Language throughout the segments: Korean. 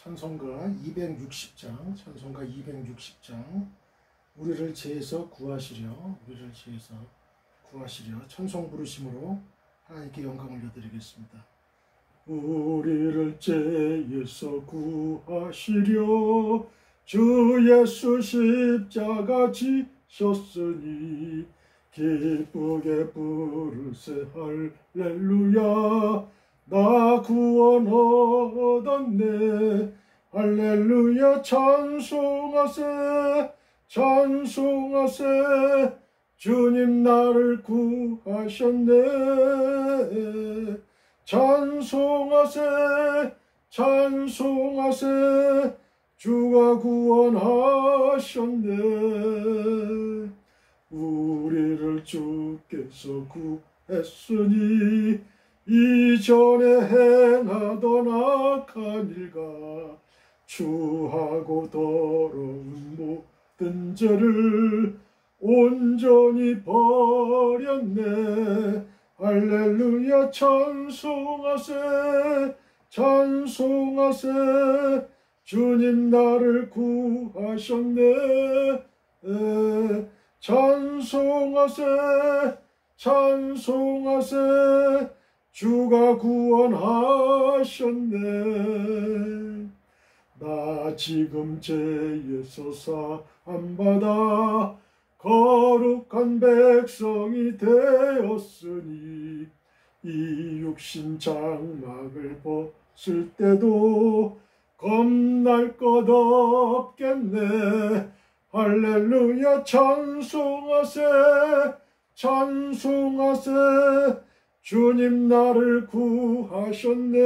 찬송가 260장, 찬송가 260장. 우리를 죄에서 구하시려, 우리를 죄에서 구하시려. 찬송 부르심으로 하나님께 영광 올려드리겠습니다. 우리를 죄에서 구하시려 주 예수 십자가 지셨으니 기쁘게 부르세 할렐루야. 나 구원 얻었네. 할렐루야. 찬송하세 찬송하세. 주님 나를 구하셨네. 찬송하세 찬송하세. 주가 구원하셨네. 우리를 주께서 구했으니 이전에 행하던 악한 일과 추하고 더러운 모든 죄를 온전히 버렸네. 할렐루야. 찬송하세 찬송하세. 주님 나를 구하셨네. 찬송하세 찬송하세. 주가 구원하셨네. 나 지금 죄에서 사함받아 거룩한 백성이 되었으니 이 육신 장막을 벗을 때도 겁날 것 없겠네. 할렐루야. 찬송하세 찬송하세. 주님 나를 구하셨네.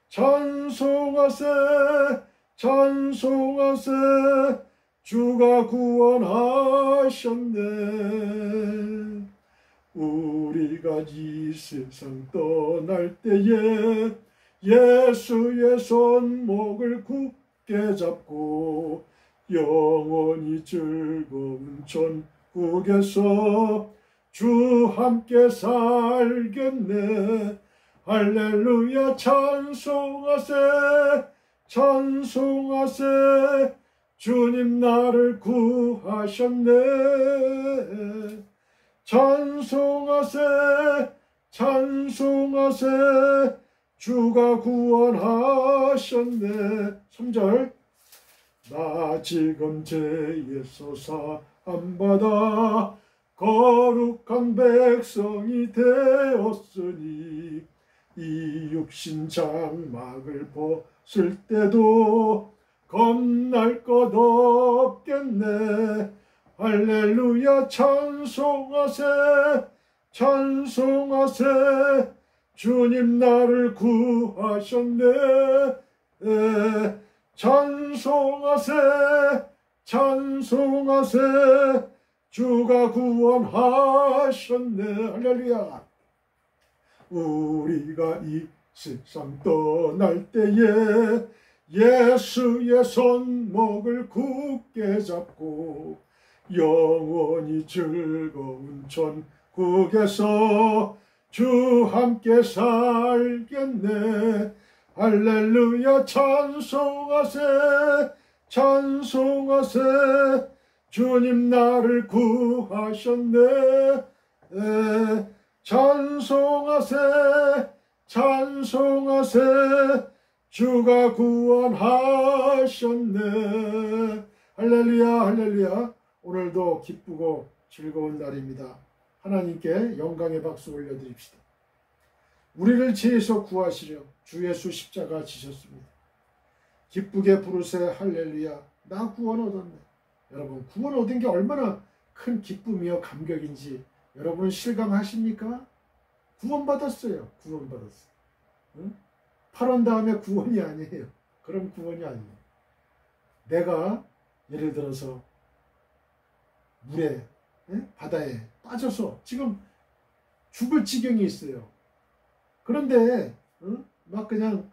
찬송하세 찬송하세. 주가 구원하셨네. 우리가 이 세상 떠날 때에 예수의 손목을 굳게 잡고 영원히 즐거운 천국에서 주 함께 살겠네. 할렐루야. 찬송하세 찬송하세. 주님 나를 구하셨네. 찬송하세 찬송하세. 주가 구원하셨네. 3절. 나 지금 죄에서 사함받아 거룩한 백성이 되었으니 이 육신 장막을 벗을 때도 겁날 것 없겠네. 할렐루야. 찬송하세 찬송하세. 주님 나를 구하셨네. 찬송하세 찬송하세. 주가 구원하셨네. 할렐루야. 우리가 이 세상 떠날 때에 예수의 손목을 굳게 잡고 영원히 즐거운 천국에서 주 함께 살겠네. 할렐루야. 찬송하세 찬송하세. 주님 나를 구하셨네. 찬송하세 찬송하세. 주가 구원하셨네. 할렐루야 할렐루야. 오늘도 기쁘고 즐거운 날입니다. 하나님께 영광의 박수 올려드립시다. 우리를 죄에서 구하시려 주 예수 십자가 지셨습니다. 기쁘게 부르세 할렐루야. 나 구원 얻었네. 여러분, 구원 얻은 게 얼마나 큰 기쁨이요 감격인지 여러분 실감하십니까? 구원받았어요. 구원받았어요. 응? 8원 다음에 구원이 아니에요. 그런 구원이 아니에요. 내가 예를 들어서 물에 바다에 빠져서 지금 죽을 지경이 있어요. 그런데 막 그냥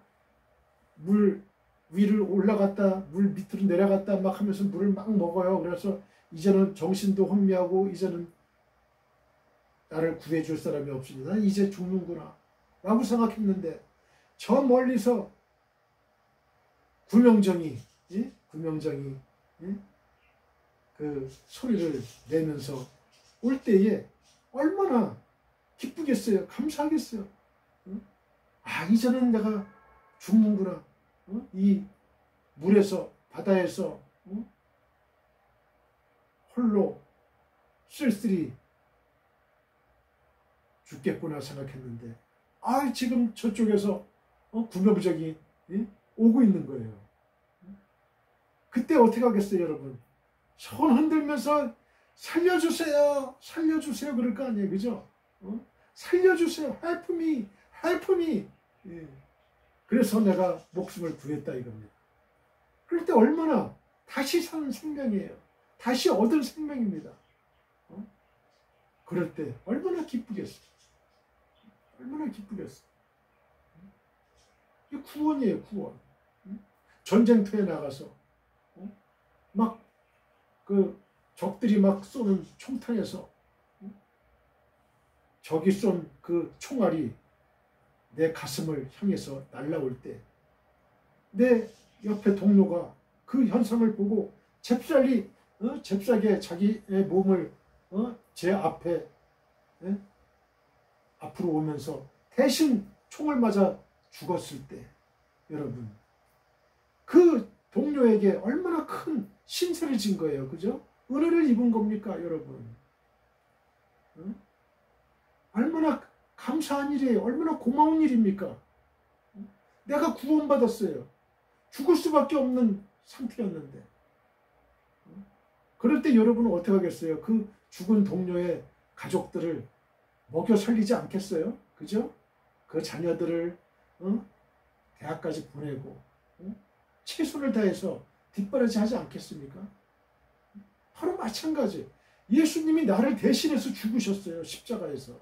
물 위를 올라갔다 물 밑으로 내려갔다 막 하면서 물을 막 먹어요. 그래서 이제는 정신도 혼미하고 이제는 나를 구해줄 사람이 없으니 난 이제 죽는구나 라고 생각했는데 저 멀리서 구명정이, 예? 구명정이, 예? 그 소리를 내면서 올 때에 얼마나 기쁘겠어요. 감사하겠어요. 아, 이제는 내가 죽는구나. 이 물에서, 바다에서 홀로 쓸쓸히 죽겠구나 생각했는데, 아, 지금 저쪽에서 구명정이, 예? 오고 있는 거예요. 그때 어떻게 하겠어요, 여러분? 손 흔들면서 살려주세요, 살려주세요 그럴 거 아니에요, 그죠? 살려주세요, help me, help me. 예. 그래서 내가 목숨을 구했다 이겁니다. 그럴 때 얼마나 다시 사는 생명이에요. 다시 얻은 생명입니다. 그럴 때 얼마나 기쁘겠어. 얼마나 기쁘겠어. 이게 구원이에요, 구원. 전쟁터에 나가서 막 그 적들이 막 쏘는 총탄에서 적이 쏜 그 총알이 내 가슴을 향해서 날아올 때 내 옆에 동료가 그 현상을 보고 잽싸게 자기의 몸을 제 앞에 앞으로 오면서 대신 총을 맞아 죽었을 때, 여러분, 그 동료에게 얼마나 큰 신세를 진 거예요. 그죠? 은혜를 입은 겁니까, 여러분? 얼마나 감사한 일이에요. 얼마나 고마운 일입니까? 내가 구원받았어요. 죽을 수밖에 없는 상태였는데. 그럴 때 여러분은 어떻게 하겠어요? 그 죽은 동료의 가족들을 먹여 살리지 않겠어요? 그죠? 그 자녀들을 대학까지 보내고 최선을 다해서 뒷바라지 하지 않겠습니까? 바로 마찬가지. 예수님이 나를 대신해서 죽으셨어요. 십자가에서.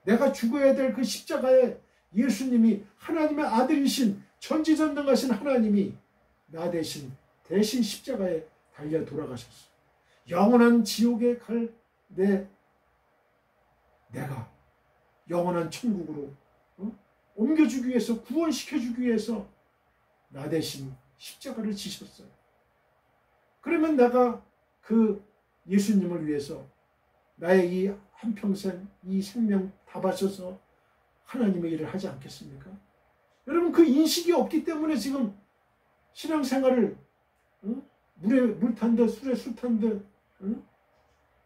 내가 죽어야 될 그 십자가에 예수님이, 하나님의 아들이신 전지전능하신 하나님이 나 대신 십자가에 달려 돌아가셨어요. 영원한 지옥에 갈 내가 영원한 천국으로 옮겨주기 위해서, 구원시켜주기 위해서 나 대신 십자가를 지셨어요. 그러면 내가 그 예수님을 위해서 나의 이 한평생 이 생명 다 바쳐서 하나님의 일을 하지 않겠습니까? 여러분, 그 인식이 없기 때문에 지금 신앙생활을 물에 물 탄 듯 술에 술 탄 듯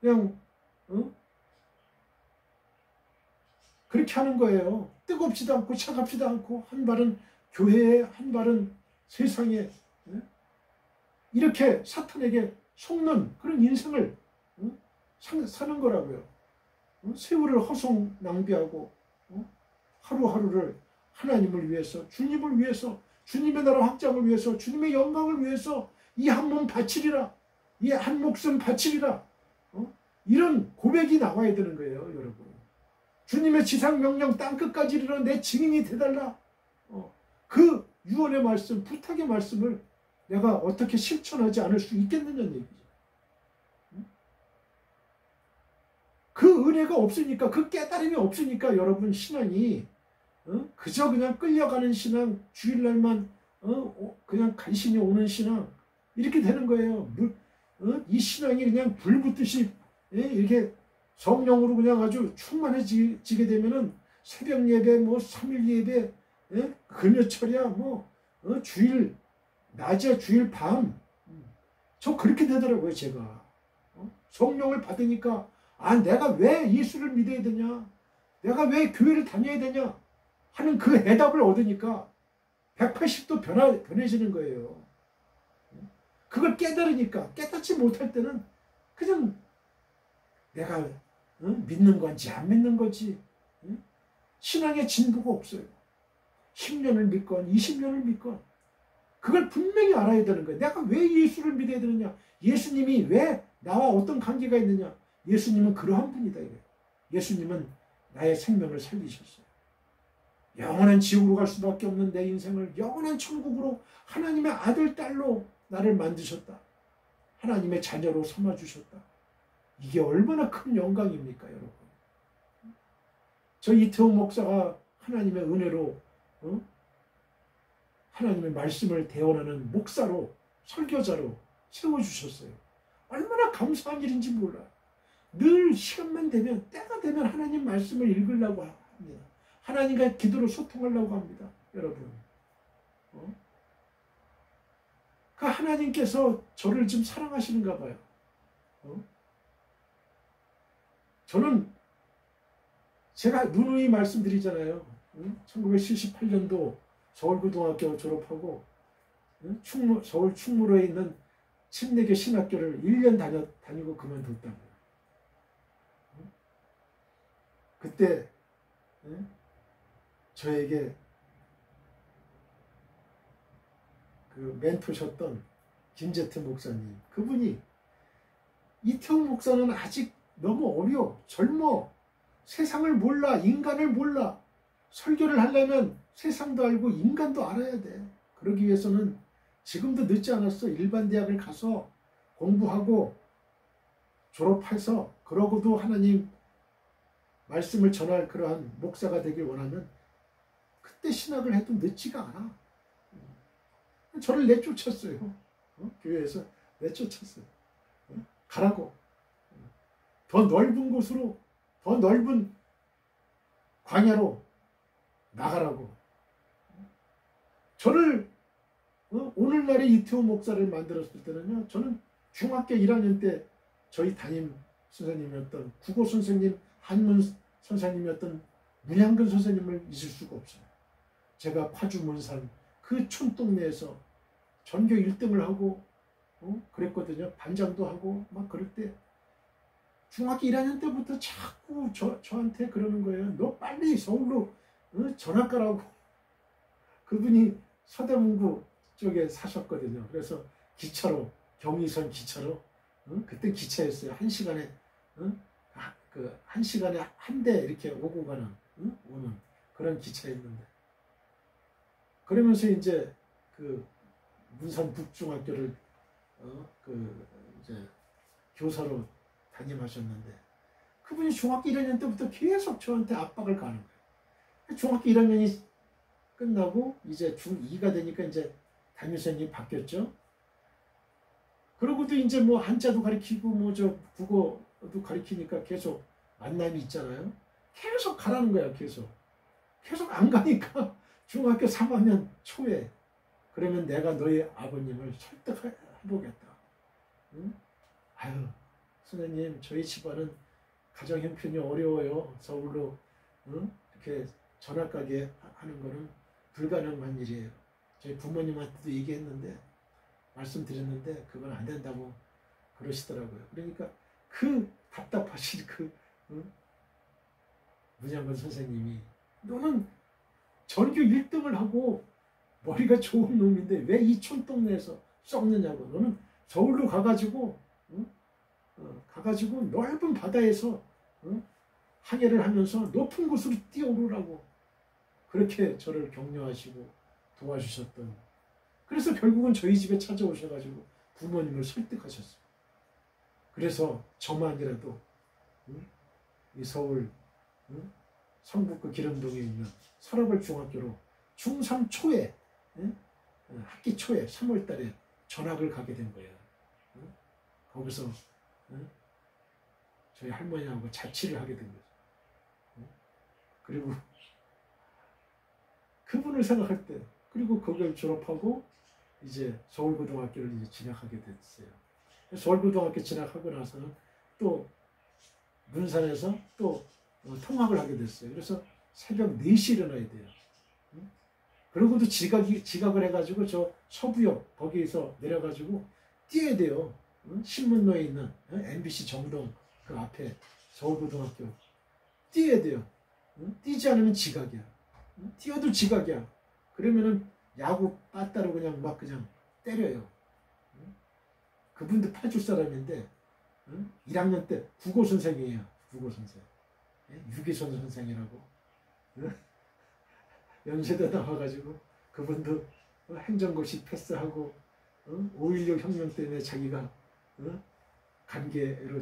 그냥 그렇게 하는 거예요. 뜨겁지도 않고 차갑지도 않고, 한 발은 교회에 한 발은 세상에, 이렇게 사탄에게 속는 그런 인생을 사는 거라고요. 세월을 허송 낭비하고 하루하루를 하나님을 위해서, 주님을 위해서, 주님의 나라 확장을 위해서, 주님의 영광을 위해서 이 한 몸 바치리라, 이 한 목숨 바치리라, 이런 고백이 나와야 되는 거예요, 여러분. 주님의 지상 명령 땅끝까지 이르러 내 증인이 되달라. 그 유언의 말씀, 부탁의 말씀을 내가 어떻게 실천하지 않을 수 있겠느냐는 얘기죠. 그 은혜가 없으니까, 그 깨달음이 없으니까 여러분, 신앙이 그저 그냥 끌려가는 신앙, 주일날만 그냥 간신히 오는 신앙, 이렇게 되는 거예요. 이 신앙이 그냥 불 붙듯이 이렇게 성령으로 그냥 아주 충만해지게 되면은 새벽 예배, 뭐 3일 예배, 금요철이야, 뭐 주일 낮에, 주일 밤, 저 그렇게 되더라고요. 제가 성령을 받으니까, 아, 내가 왜 예수를 믿어야 되냐, 내가 왜 교회를 다녀야 되냐 하는 그 해답을 얻으니까 180도 변해지는 거예요. 그걸 깨달으니까, 깨닫지 못할 때는 그냥 내가 믿는 건지 안 믿는 건지 신앙의 진보가 없어요. 10년을 믿건 20년을 믿건 그걸 분명히 알아야 되는 거예요. 내가 왜 예수를 믿어야 되느냐, 예수님이 왜 나와 어떤 관계가 있느냐. 예수님은 그러한 분이다 이거예요. 예수님은 나의 생명을 살리셨어요. 영원한 지옥으로 갈 수밖에 없는 내 인생을 영원한 천국으로 하나님의 아들, 딸로 나를 만드셨다. 하나님의 자녀로 삼아주셨다. 이게 얼마나 큰 영광입니까, 여러분. 저 이태원 목사가 하나님의 은혜로 하나님의 말씀을 대언하는 목사로, 설교자로 세워주셨어요. 얼마나 감사한 일인지 몰라요. 늘 시간만 되면, 때가 되면 하나님 말씀을 읽으려고 합니다. 하나님과 기도로 소통하려고 합니다. 여러분. 그 하나님께서 저를 지금 사랑하시는가 봐요. 저는 제가 누누이 말씀드리잖아요. 1978년도 서울고등학교 졸업하고 서울 충무로에 있는 침례교 신학교를 1년 다니고 그만뒀다고요. 그때 저에게 그 멘토셨던 김재태 목사님, 그분이 이태원 목사는 아직 너무 어려, 젊어, 세상을 몰라, 인간을 몰라, 설교를 하려면 세상도 알고 인간도 알아야 돼. 그러기 위해서는 지금도 늦지 않았어. 일반 대학을 가서 공부하고 졸업해서, 그러고도 하나님 말씀을 전할 그러한 목사가 되길 원하면 그때 신학을 해도 늦지가 않아. 저를 내쫓았어요. 교회에서 내쫓았어요. 가라고. 더 넓은 곳으로, 더 넓은 광야로 나가라고. 저를 오늘날의 이태원 목사를 만들었을 때는요, 저는 중학교 1학년 때 저희 담임 선생님이었던 국어 선생님, 한문 선생님이었던 문양근 선생님을 잊을 수가 없어요. 제가 파주 문산 그 촌동네에서 전교 1등을 하고 그랬거든요. 반장도 하고 막 그럴 때 중학교 1학년 때부터 자꾸 저한테 그러는 거예요. 너 빨리 서울로 전학 가라고. 그분이 서대문구 쪽에 사셨거든요. 그래서 기차로, 경의선 기차로, 그때 기차였어요. 한 시간에, 한 시간에 한 대 이렇게 오고 가는, 오는 그런 기차였는데. 그러면서 이제 그 문산 북중학교를 이제 교사로 담임하셨는데, 그분이 중학교 1학년 때부터 계속 저한테 압박을 가는 거예요. 중학교 1학년이 끝나고 이제 중2가 되니까 이제 담임선생님이 바뀌었죠. 그러고도 이제 뭐 한자도 가르치고 뭐 저 국어도 가르치니까 계속 만남이 있잖아요. 계속 가라는 거야. 계속 안 가니까 중학교 3학년 초에, 그러면 내가 너희 아버님을 설득해보겠다. 응? 아유, 선생님, 저희 집안은 가정 형편이 어려워요. 서울로 이렇게 전학 가게 하는 거는 불가능한 일이에요. 저희 부모님한테도 얘기했는데, 말씀드렸는데 그건 안 된다고 그러시더라고요. 그러니까 그 답답하신 그 문양근 선생님이, 너는 전교 1등을 하고 머리가 좋은 놈인데 왜 이 촌동네에서 썩느냐고. 너는 서울로 가가지고 가가지고 넓은 바다에서 항해를 하면서 높은 곳으로 뛰어오르라고 그렇게 저를 격려하시고 도와주셨던. 그래서 결국은 저희 집에 찾아오셔가지고 부모님을 설득하셨어요. 그래서 저만이라도 이 서울 성북구 기름동에 있는 서라벌 중학교로 중3 초에, 학기 초에 3월 달에 전학을 가게 된 거예요. 거기서 저희 할머니하고 자취를 하게 된 거죠. 그리고 그분을 생각할 때, 그리고 거기를 졸업하고 이제 서울고등학교를 이제 진학하게 됐어요. 서울고등학교 진학하고 나서는 또 문산에서 또 통학을 하게 됐어요. 그래서 새벽 4시 일어나야 돼요. 그러고도 지각을 해가지고 저 서부역 거기에서 내려가지고 뛰어야 돼요. 신문로에 있는 MBC 정동 그 앞에 서울고등학교 뛰어야 돼요. 뛰지 않으면 지각이야. 뛰어도 지각이야. 그러면은 야구 빠따로 그냥 때려요. 그분도 파주 사람인데 1학년 때 국어 선생이에요. 국어 선생. 유기선 선생이라고. 연세대 나와가지고 그분도 행정고시 패스하고 5.16 혁명 때문에 자기가 관계로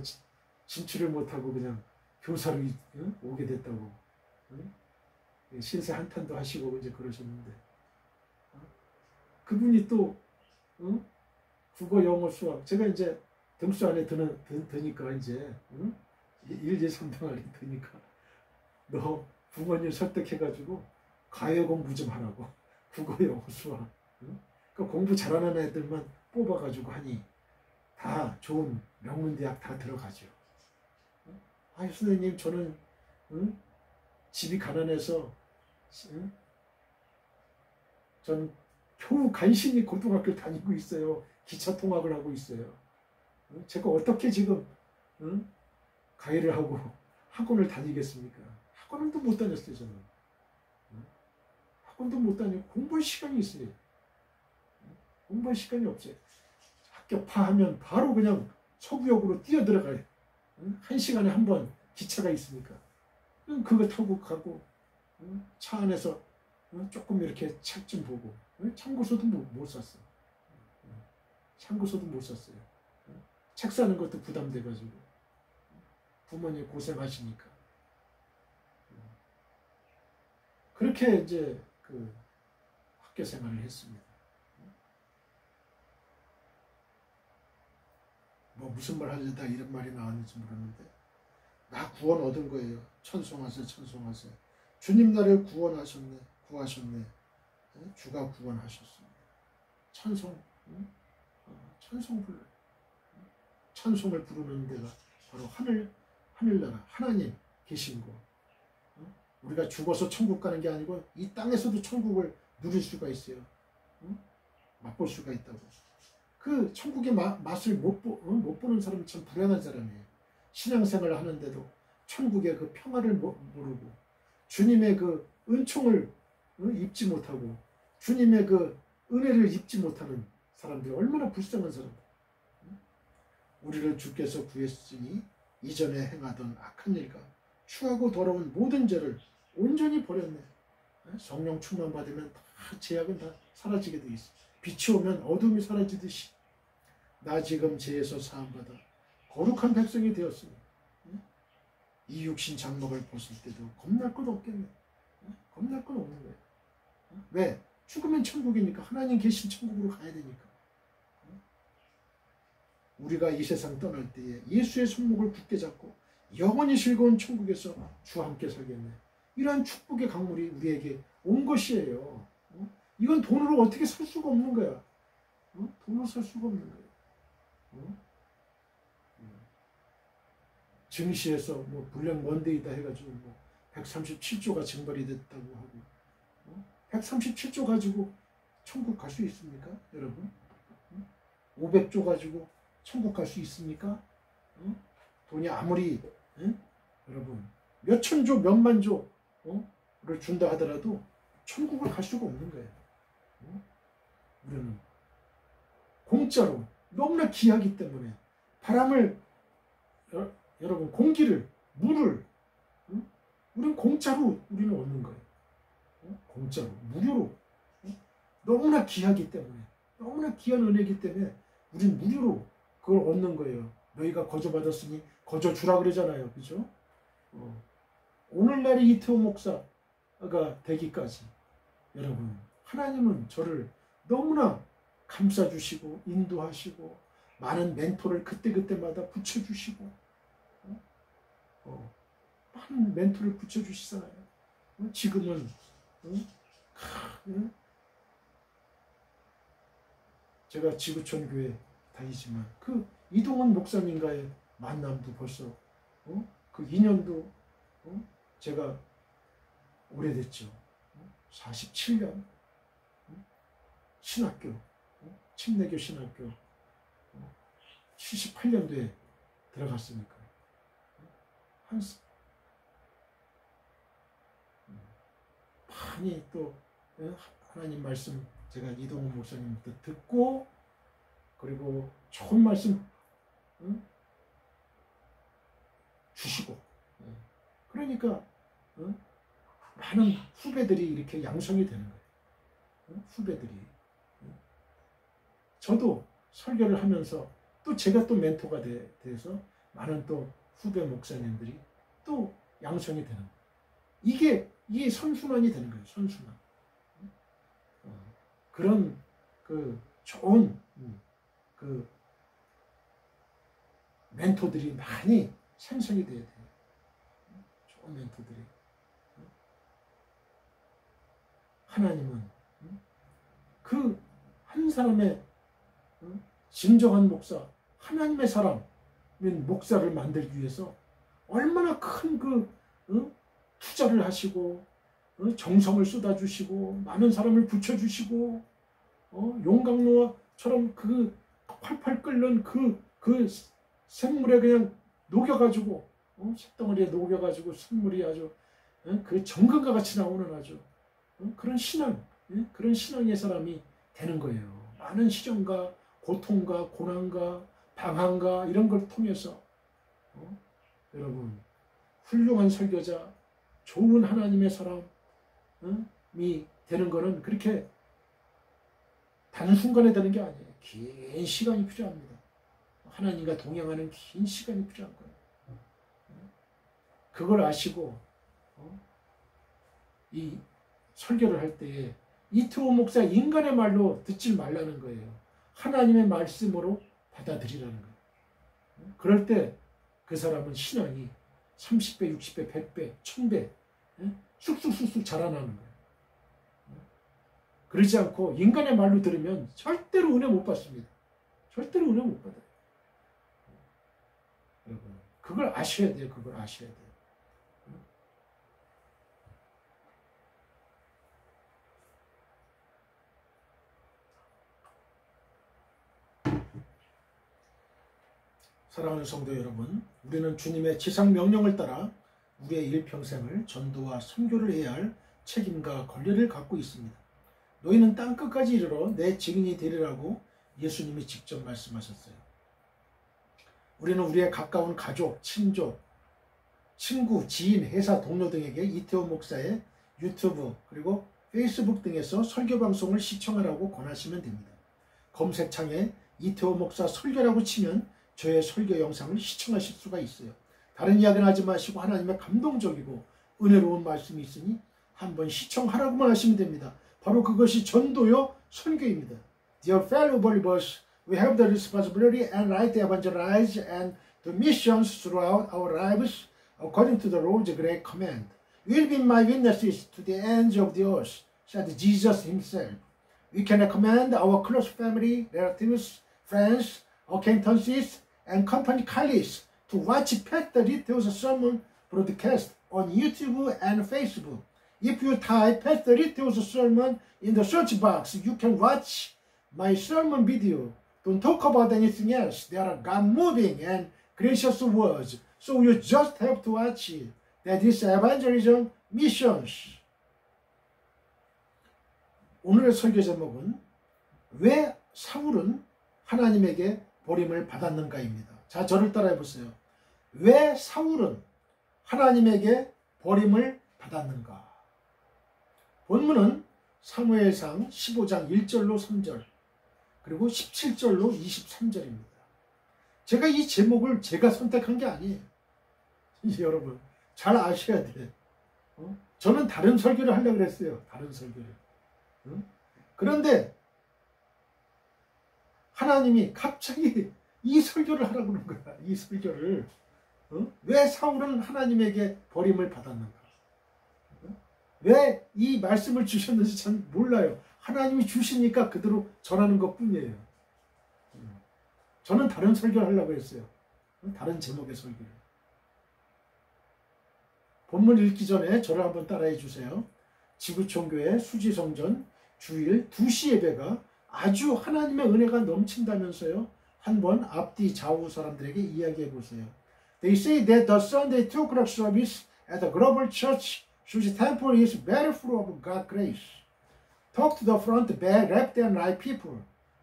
진출을 못하고 그냥 교사로 오게 됐다고. 신세 한탄도 하시고 이제 그러셨는데, 그분이 또 국어, 영어, 수학 제가 이제 등수 안에 드니까 이제 1, 2, 3등 안에 드니까 너 부모님 설득해가지고 가요 공부 좀 하라고 국어, 영어, 수학 그 공부 잘하는 애들만 뽑아가지고 하니 다 좋은 명문대학 다 들어가죠. 아유 선생님 저는 집이 가난해서 전 겨우 간신히 고등학교를 다니고 있어요. 기차 통학을 하고 있어요. 제가 어떻게 지금 가해를 하고 학원을 다니겠습니까? 학원도 못 다녔어요 저는. 학원도 못 다니고 공부할 시간이 있어요. 공부할 시간이 없어요. 합격파하면 바로 그냥 서구역으로 뛰어들어가요. 1시간에 한 번 기차가 있으니까. 그거 타고 가고 차 안에서 조금 이렇게 책 좀 보고 참고서도 못 샀어. 참고서도 못 샀어요. 책 사는 것도 부담돼가지고 부모님 고생하시니까 그렇게 이제 그 학교 생활을 했습니다. 뭐 무슨 말 하려다 이런 말이 나왔는지 모르는데 나 구원 얻은 거예요. 찬송하세요, 찬송하세요. 주님 나를 구원하셨네, 구하셨네. 주가 구원하셨습니다. 찬송, 찬송 불러. 찬송을 부르는 데가 바로 하늘나라 하나님 계신 곳. 우리가 죽어서 천국 가는 게 아니고 이 땅에서도 천국을 누릴 수가 있어요. 맛볼 수가 있다고. 그 천국의 맛을 못 보는 사람은 참 불행한 사람이에요. 신앙생활을 하는데도 천국의 그 평화를 모르고 주님의 그 은총을 입지 못하고 주님의 그 은혜를 입지 못하는 사람들이 얼마나 불쌍한 사람들. 우리를 주께서 구했으니 이전에 행하던 악한 일과 추하고 더러운 모든 죄를 온전히 버렸네. 성령 충만 받으면 다 죄악은 다 사라지게 돼 있어. 빛이 오면 어둠이 사라지듯이 나 지금 죄에서 사함받아 거룩한 백성이 되었으니 이 육신 장막을 벗을 때도 겁날 것 없겠네. 겁날 건 없는 거예요. 왜? 죽으면 천국이니까 하나님 계신 천국으로 가야 되니까. 우리가 이 세상 떠날 때에 예수의 손목을 굳게 잡고 영원히 즐거운 천국에서 주와 함께 살겠네. 이러한 축복의 강물이 우리에게 온 것이에요. 이건 돈으로 어떻게 살 수가 없는 거야. 돈으로 살 수가 없는 거예요. 증시에서 뭐 블랙 먼데이다 해가지고 뭐 137조가 증발이 됐다고 하고 137조 가지고 천국 갈 수 있습니까? 여러분? 500조 가지고 천국 갈 수 있습니까? 돈이 아무리 여러분 몇천조 몇만조를 준다 하더라도 천국을 갈 수가 없는 거예요. 우리는 공짜로 너무나 귀하기 때문에 바람을 여러분 공기를 물을 우리는 공짜로 우리는 얻는 거예요. 공짜로 무료로 너무나 귀하기 때문에 너무나 귀한 은혜이기 때문에 우리는 무료로 그걸 얻는 거예요. 너희가 거저 받았으니 거저 주라 그러잖아요. 그죠? 오늘날의 이태호 목사가 되기까지 여러분 하나님은 저를 너무나 감싸주시고 인도하시고 많은 멘토를 그때그때마다 붙여주시고 많은 멘토를 붙여주시잖아요. 지금은 제가 지구촌 교회 다니지만 그 이동원 목사님과의 만남도 벌써 그 인연도 제가 오래됐죠. 47년 신학교 침례교 신학교 78년도에 들어갔으니까 많이 또 하나님 말씀 제가 이동훈 목사님부터 듣고 그리고 좋은 말씀 주시고 그러니까 많은 후배들이 이렇게 양성이 되는 거예요. 후배들이 저도 설교를 하면서 또 제가 또 멘토가 돼서 많은 또 후배 목사님들이 또 양성이 되는 거예요. 이게 선순환이 되는 거예요. 선순환. 그런 그 좋은 그 멘토들이 많이 생성이 돼야 돼요. 좋은 멘토들이. 하나님은 그 한 사람의 진정한 목사, 하나님의 사람인 목사를 만들기 위해서 얼마나 큰 투자를 하시고 정성을 쏟아주시고 많은 사람을 붙여주시고 용광로처럼 그 팔팔 끓는 그 생물에 그냥 녹여가지고 쇳덩어리에 녹여가지고 생물이 아주 그 정금과 같이 나오는 아주 그런 신앙, 그런 신앙의 사람이 되는 거예요. 많은 시련과 고통과 고난과 방황과 이런 걸 통해서 여러분 훌륭한 설교자, 좋은 하나님의 사람이 되는 거는 그렇게 단순간에 되는 게 아니에요. 긴 시간이 필요합니다. 하나님과 동행하는 긴 시간이 필요한 거예요. 그걸 아시고 이 설교를 할 때에 이태호 목사 인간의 말로 듣지 말라는 거예요. 하나님의 말씀으로 받아들이라는 거예요. 그럴 때 그 사람은 신앙이 30배, 60배, 100배, 1000배 쑥쑥쑥쑥 자라나는 거예요. 그러지 않고 인간의 말로 들으면 절대로 은혜 못 받습니다. 절대로 은혜 못 받아요. 여러분, 그걸 아셔야 돼요. 그걸 아셔야 돼요. 사랑하는 성도 여러분, 우리는 주님의 지상 명령을 따라 우리의 일평생을 전도와 선교를 해야 할 책임과 권리를 갖고 있습니다. 너희는 땅끝까지 이르러 내 증인이 되리라고 예수님이 직접 말씀하셨어요. 우리는 우리의 가까운 가족, 친족, 친구, 지인, 회사 동료 등에게 이태호 목사의 유튜브 그리고 페이스북 등에서 설교 방송을 시청하라고 권하시면 됩니다. 검색창에 이태호 목사 설교라고 치면 저의 설교 영상을 시청하실 수가 있어요. 다른 이야기는 하지 마시고 하나님의 감동적이고 은혜로운 말씀이 있으니 한번 시청하라고만 하시면 됩니다. 바로 그것이 전도요 선교입니다. Dear fellow believers, we have the responsibility and right to evangelize and do missions throughout our lives according to the Lord's great command. You will be my witnesses to the ends of the earth, said Jesus himself. We can recommend our close family, relatives, friends, acquaintances, and company colleagues to watch Pastor Ritteo's sermon broadcast on YouTube and Facebook. If you type Pastor Ritteo's sermon in the search box, you can watch my sermon video. Don't talk about anything else. There are God-moving and gracious words, so you just have to watch it. That is evangelism missions. 오늘의 설교 제목은 왜 사울은 하나님에게 버림을 받았는가입니다. 자, 저를 따라해 보세요. 왜 사울은 하나님에게 버림을 받았는가? 본문은 사무엘상 15장 1절로 3절 그리고 17절로 23절입니다. 제가 이 제목을 제가 선택한 게 아니에요. 여러분 잘 아셔야 돼요. 저는 다른 설교를 하려고 그랬어요. 다른 설교를. 그런데 하나님이 갑자기 이 설교를 하라고 그러는 거야. 이 설교를. 왜 사울은 하나님에게 버림을 받았는가? 왜 이 말씀을 주셨는지 참 몰라요. 하나님이 주시니까 그대로 전하는 것 뿐이에요. 저는 다른 설교를 하려고 했어요. 다른 제목의 설교를. 본문 읽기 전에 저를 한번 따라해 주세요. 지구촌교회 수지성전 주일 2시 예배가 아주 하나님의 은혜가 넘친다면서요. 한번 앞뒤 좌우 사람들에게 이야기해 보세요. They say that the Sunday 2 o'clock service at the Global Church whose temple is very full of God's grace. Talk to the front, left and right people.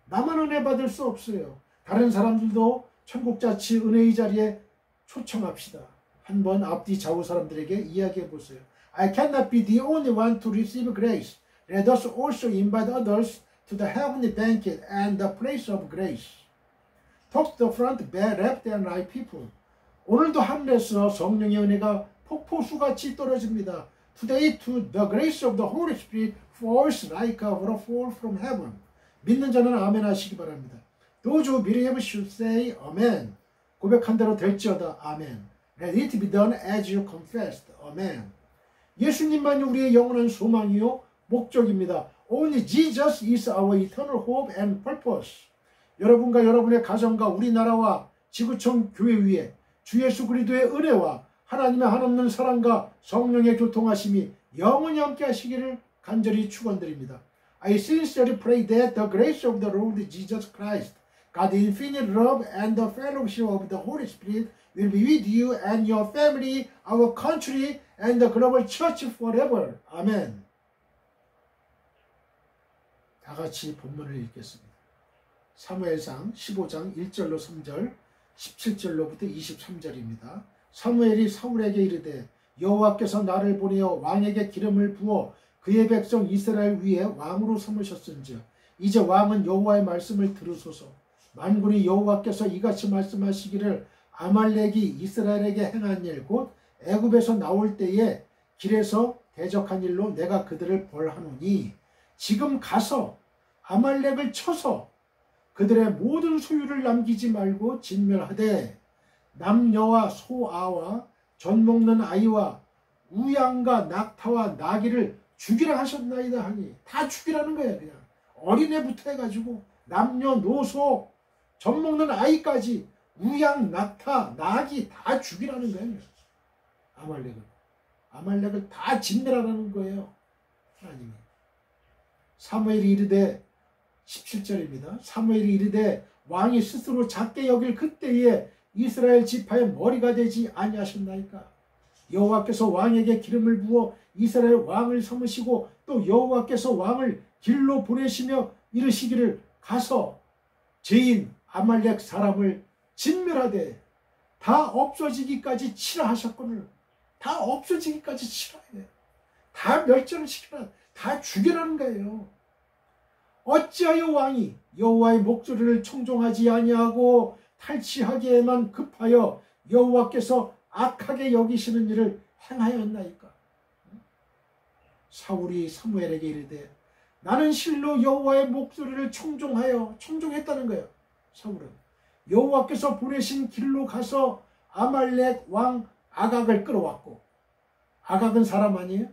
나만 은혜 받을 수 없어요. 다른 사람들도 천국자치 은혜의 자리에 초청합시다. 한번 앞뒤 좌우 사람들에게 이야기해 보세요. I cannot be the only one to receive grace. Let us also invite others to the heavenly banquet and the place of grace. Talk to the front, left and right people. 오늘도 하늘에서 성령의 은혜가 폭포수같이 떨어집니다. Today too, the grace of the Holy Spirit falls like a waterfall from heaven. 믿는 자는 아멘 하시기 바랍니다. Those who believe should say amen. 고백한 대로 될지어다. 아멘. Let it be done as you confessed. 아멘. 예수님만이 우리의 영원한 소망이요 목적입니다. Only Jesus is our eternal hope and purpose. 여러분과 여러분의 가정과 우리나라와 지구촌 교회 위에 주 예수 그리스도의 은혜와 하나님의 한없는 사랑과 성령의 교통하심이 영원히 함께 하시기를 간절히 축원드립니다. I sincerely pray that the grace of the Lord Jesus Christ, God's infinite love and the fellowship of the Holy Spirit will be with you and your family, our country, and the global church forever. 아멘. 다 같이 본문을 읽겠습니다. 사무엘상 15장 1절로 3절, 17절로부터 23절입니다. 사무엘이 사울에게 이르되 여호와께서 나를 보내어 왕에게 기름을 부어 그의 백성 이스라엘 위에 왕으로 삼으셨은즉 이제 왕은 여호와의 말씀을 들으소서. 만군의 여호와께서 이같이 말씀하시기를 아말렉이 이스라엘에게 행한 일 곧 애굽에서 나올 때에 길에서 대적한 일로 내가 그들을 벌하노니 지금 가서 아말렉을 쳐서 그들의 모든 소유를 남기지 말고 진멸하되 남녀와 소아와 젖 먹는 아이와 우양과 낙타와 나귀를 죽이라 하셨나이다 하니 다 죽이라는 거예요. 그냥 어린애부터 해가지고 남녀노소 젖 먹는 아이까지 우양 낙타 나귀 다 죽이라는 거예요. 아말렉을 다 진멸하라는 거예요. 하나님이. 사무엘이 이르되 17절입니다. 사무엘이 이르되 왕이 스스로 작게 여길 그때에 이스라엘 지파의 머리가 되지 아니하셨나이까. 여호와께서 왕에게 기름을 부어 이스라엘 왕을 삼으시고 또 여호와께서 왕을 길로 보내시며 이르시기를 가서 죄인 아말렉 사람을 진멸하되 다 없어지기까지 치라 하셨거늘. 다 없어지기까지 치라 해요. 다 멸절을 시켜라. 다 죽이라는 거예요. 어찌하여 왕이 여호와의 목소리를 청종하지 아니하고 탈취하기에만 급하여 여호와께서 악하게 여기시는 일을 행하였나이까. 사울이 사무엘에게 이르되 나는 실로 여호와의 목소리를 청종했다는 거예요. 사울은 여호와께서 보내신 길로 가서 아말렉 왕 아각을 끌어왔고, 아각은 사람 아니에요?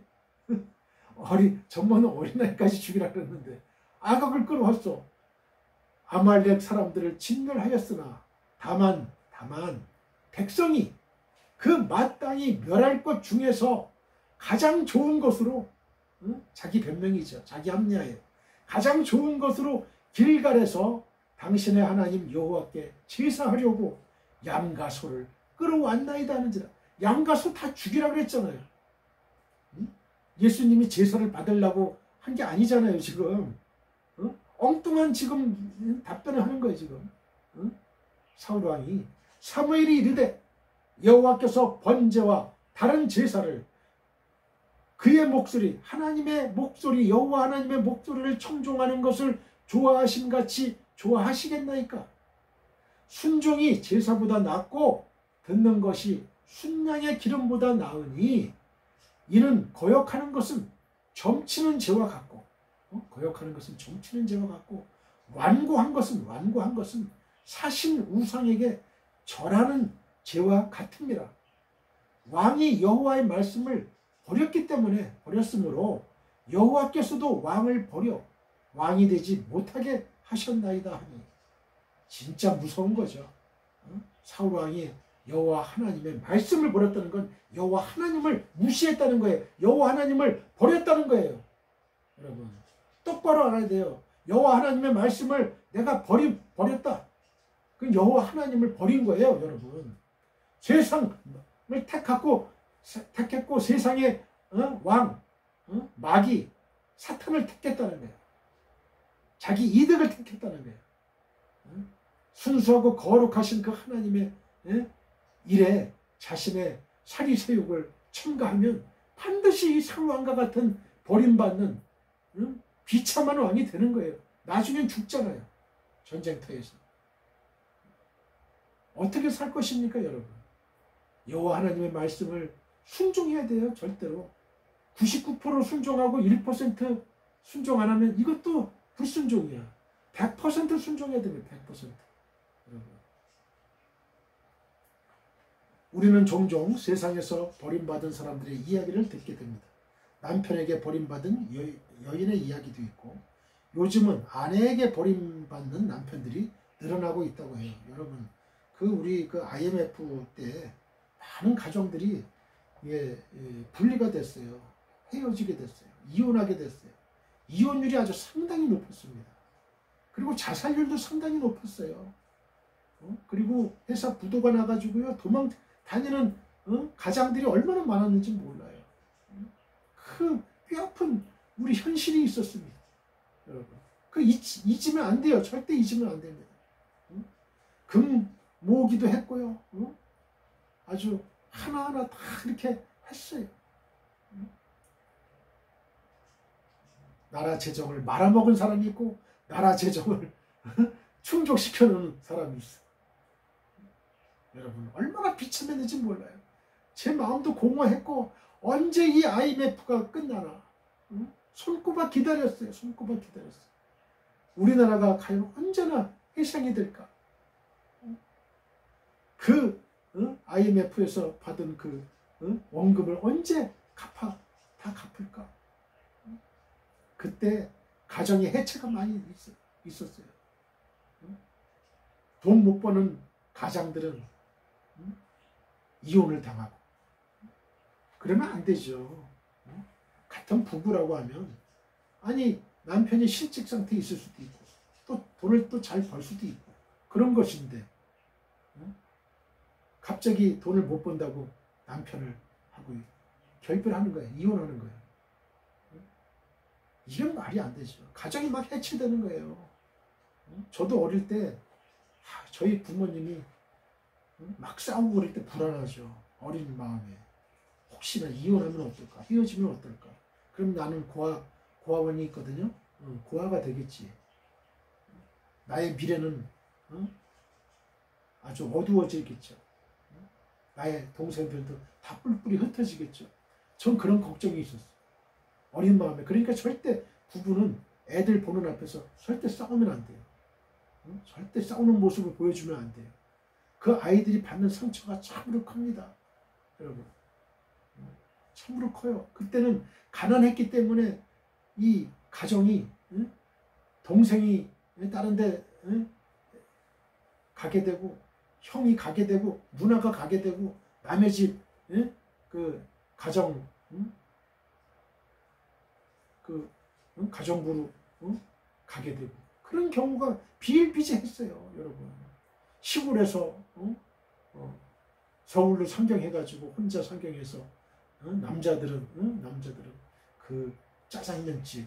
전번은 어린아이까지 죽이라 그랬는데 아각을 끌어왔어. 아말렉 사람들을 진멸하였으나 다만 백성이 그 마땅히 멸할 것 중에서 가장 좋은 것으로, 자기 변명이죠. 자기 합리화예요. 가장 좋은 것으로 길갈에서 당신의 하나님 여호와께 제사하려고 양과 소를 끌어왔나이다 하는지라. 양과 소 다 죽이라 그랬잖아요. 예수님이 제사를 받으려고 한 게 아니잖아요. 지금 엉뚱한 지금 답변을 하는 거예요. 지금 사울왕이. 사무엘이 이르되 여호와께서 번제와 다른 제사를 그의 목소리, 하나님의 목소리, 여호와 하나님의 목소리를 청종하는 것을 좋아하심같이 좋아하시겠나이까. 순종이 제사보다 낫고 듣는 것이 순양의 기름보다 나으니 이는 거역하는 것은 점치는 죄와 같고, 거역하는 것은 점치는 죄와 같고, 완고한 것은 사신 우상에게 절하는 죄와 같습니다. 왕이 여호와의 말씀을 버렸으므로 여호와께서도 왕을 버려 왕이 되지 못하게 하셨나이다 하니. 진짜 무서운 거죠. 사울 왕이 여호와 하나님의 말씀을 버렸다는 건 여호와 하나님을 무시했다는 거예요. 여호와 하나님을 버렸다는 거예요. 여러분 똑바로 알아야 돼요. 여호와 하나님의 말씀을 내가 버렸다. 그 여호와 하나님을 버린 거예요. 여러분 세상을 택했고 세상의 왕 마귀 사탄을 택했다는 거예요. 자기 이득을 택했다는 거예요. 순수하고 거룩하신 그 하나님의 일에 자신의 사리새욕을 첨가하면 반드시 상왕과 같은 버림받는 비참한 왕이 되는 거예요. 나중엔 죽잖아요. 전쟁터에서. 어떻게 살 것입니까, 여러분? 여호와 하나님의 말씀을 순종해야 돼요. 절대로. 99% 순종하고 1% 순종 안 하면 이것도 불순종이야. 100% 순종해야 됩니다. 100%. 여러분. 우리는 종종 세상에서 버림받은 사람들의 이야기를 듣게 됩니다. 남편에게 버림받은 여인의 이야기도 있고, 요즘은 아내에게 버림받는 남편들이 늘어나고 있다고 해요. 여러분, 우리 IMF 때 많은 가정들이 분리가 됐어요. 헤어지게 됐어요. 이혼하게 됐어요. 이혼율이 아주 상당히 높았습니다. 그리고 자살률도 상당히 높았어요. 그리고 회사 부도가 나가지고요, 도망 다니는 가장들이 얼마나 많았는지 몰라요. 그 뼈아픈 우리 현실이 있었습니다. 여러분, 잊으면 안 돼요. 절대 잊으면 안 됩니다. 금 모으기도 했고요. 아주 하나하나 다 이렇게 했어요. 나라 재정을 말아먹은 사람이 있고, 나라 재정을 충족시켜 놓은 사람이 있어요. 여러분, 얼마나 비참했는지 몰라요. 제 마음도 공허했고, 언제 이 IMF가 끝나나. 손꼽아 기다렸어요. 손꼽아 기다렸어요. 우리나라가 과연 언제나 해상이 될까? IMF에서 받은 원금을 언제 다 갚을까? 그때 가정의 해체가 많이 있었어요. 돈 못 버는 가장들은 이혼을 당하고. 그러면 안 되죠. 같은 부부라고 하면, 아니, 남편이 실직 상태에 있을 수도 있고, 또 돈을 또 잘 벌 수도 있고, 그런 것인데, 갑자기 돈을 못 번다고 남편을 하고 결별하는 거예요. 이혼하는 거예요. 이건 말이 안 되죠. 가정이 막 해체되는 거예요. 저도 어릴 때 저희 부모님이 막 싸우고 그럴 때 불안하죠. 어린 마음에. 혹시나 이혼하면 어떨까? 헤어지면 어떨까? 그럼 나는 고아원이 있거든요. 고아가 되겠지. 나의 미래는 아주 어두워지겠죠. 나의 동생들도 다 뿔뿔이 흩어지겠죠. 전 그런 걱정이 있었어요. 어린 마음에. 그러니까 절대 부부는 애들 보는 앞에서 절대 싸우면 안 돼요. 절대 싸우는 모습을 보여주면 안 돼요. 그 아이들이 받는 상처가 참으로 큽니다. 여러분. 참으로 커요. 그때는 가난했기 때문에 이 가정이, 동생이 다른 데 가게 되고, 형이 가게 되고, 누나가 가게 되고, 남의 집 가정, 가정부로 가게 되고, 그런 경우가 비일비재했어요. 여러분. 시골에서 서울로 상경해가지고 혼자 상경해서 남자들은 그 짜장면집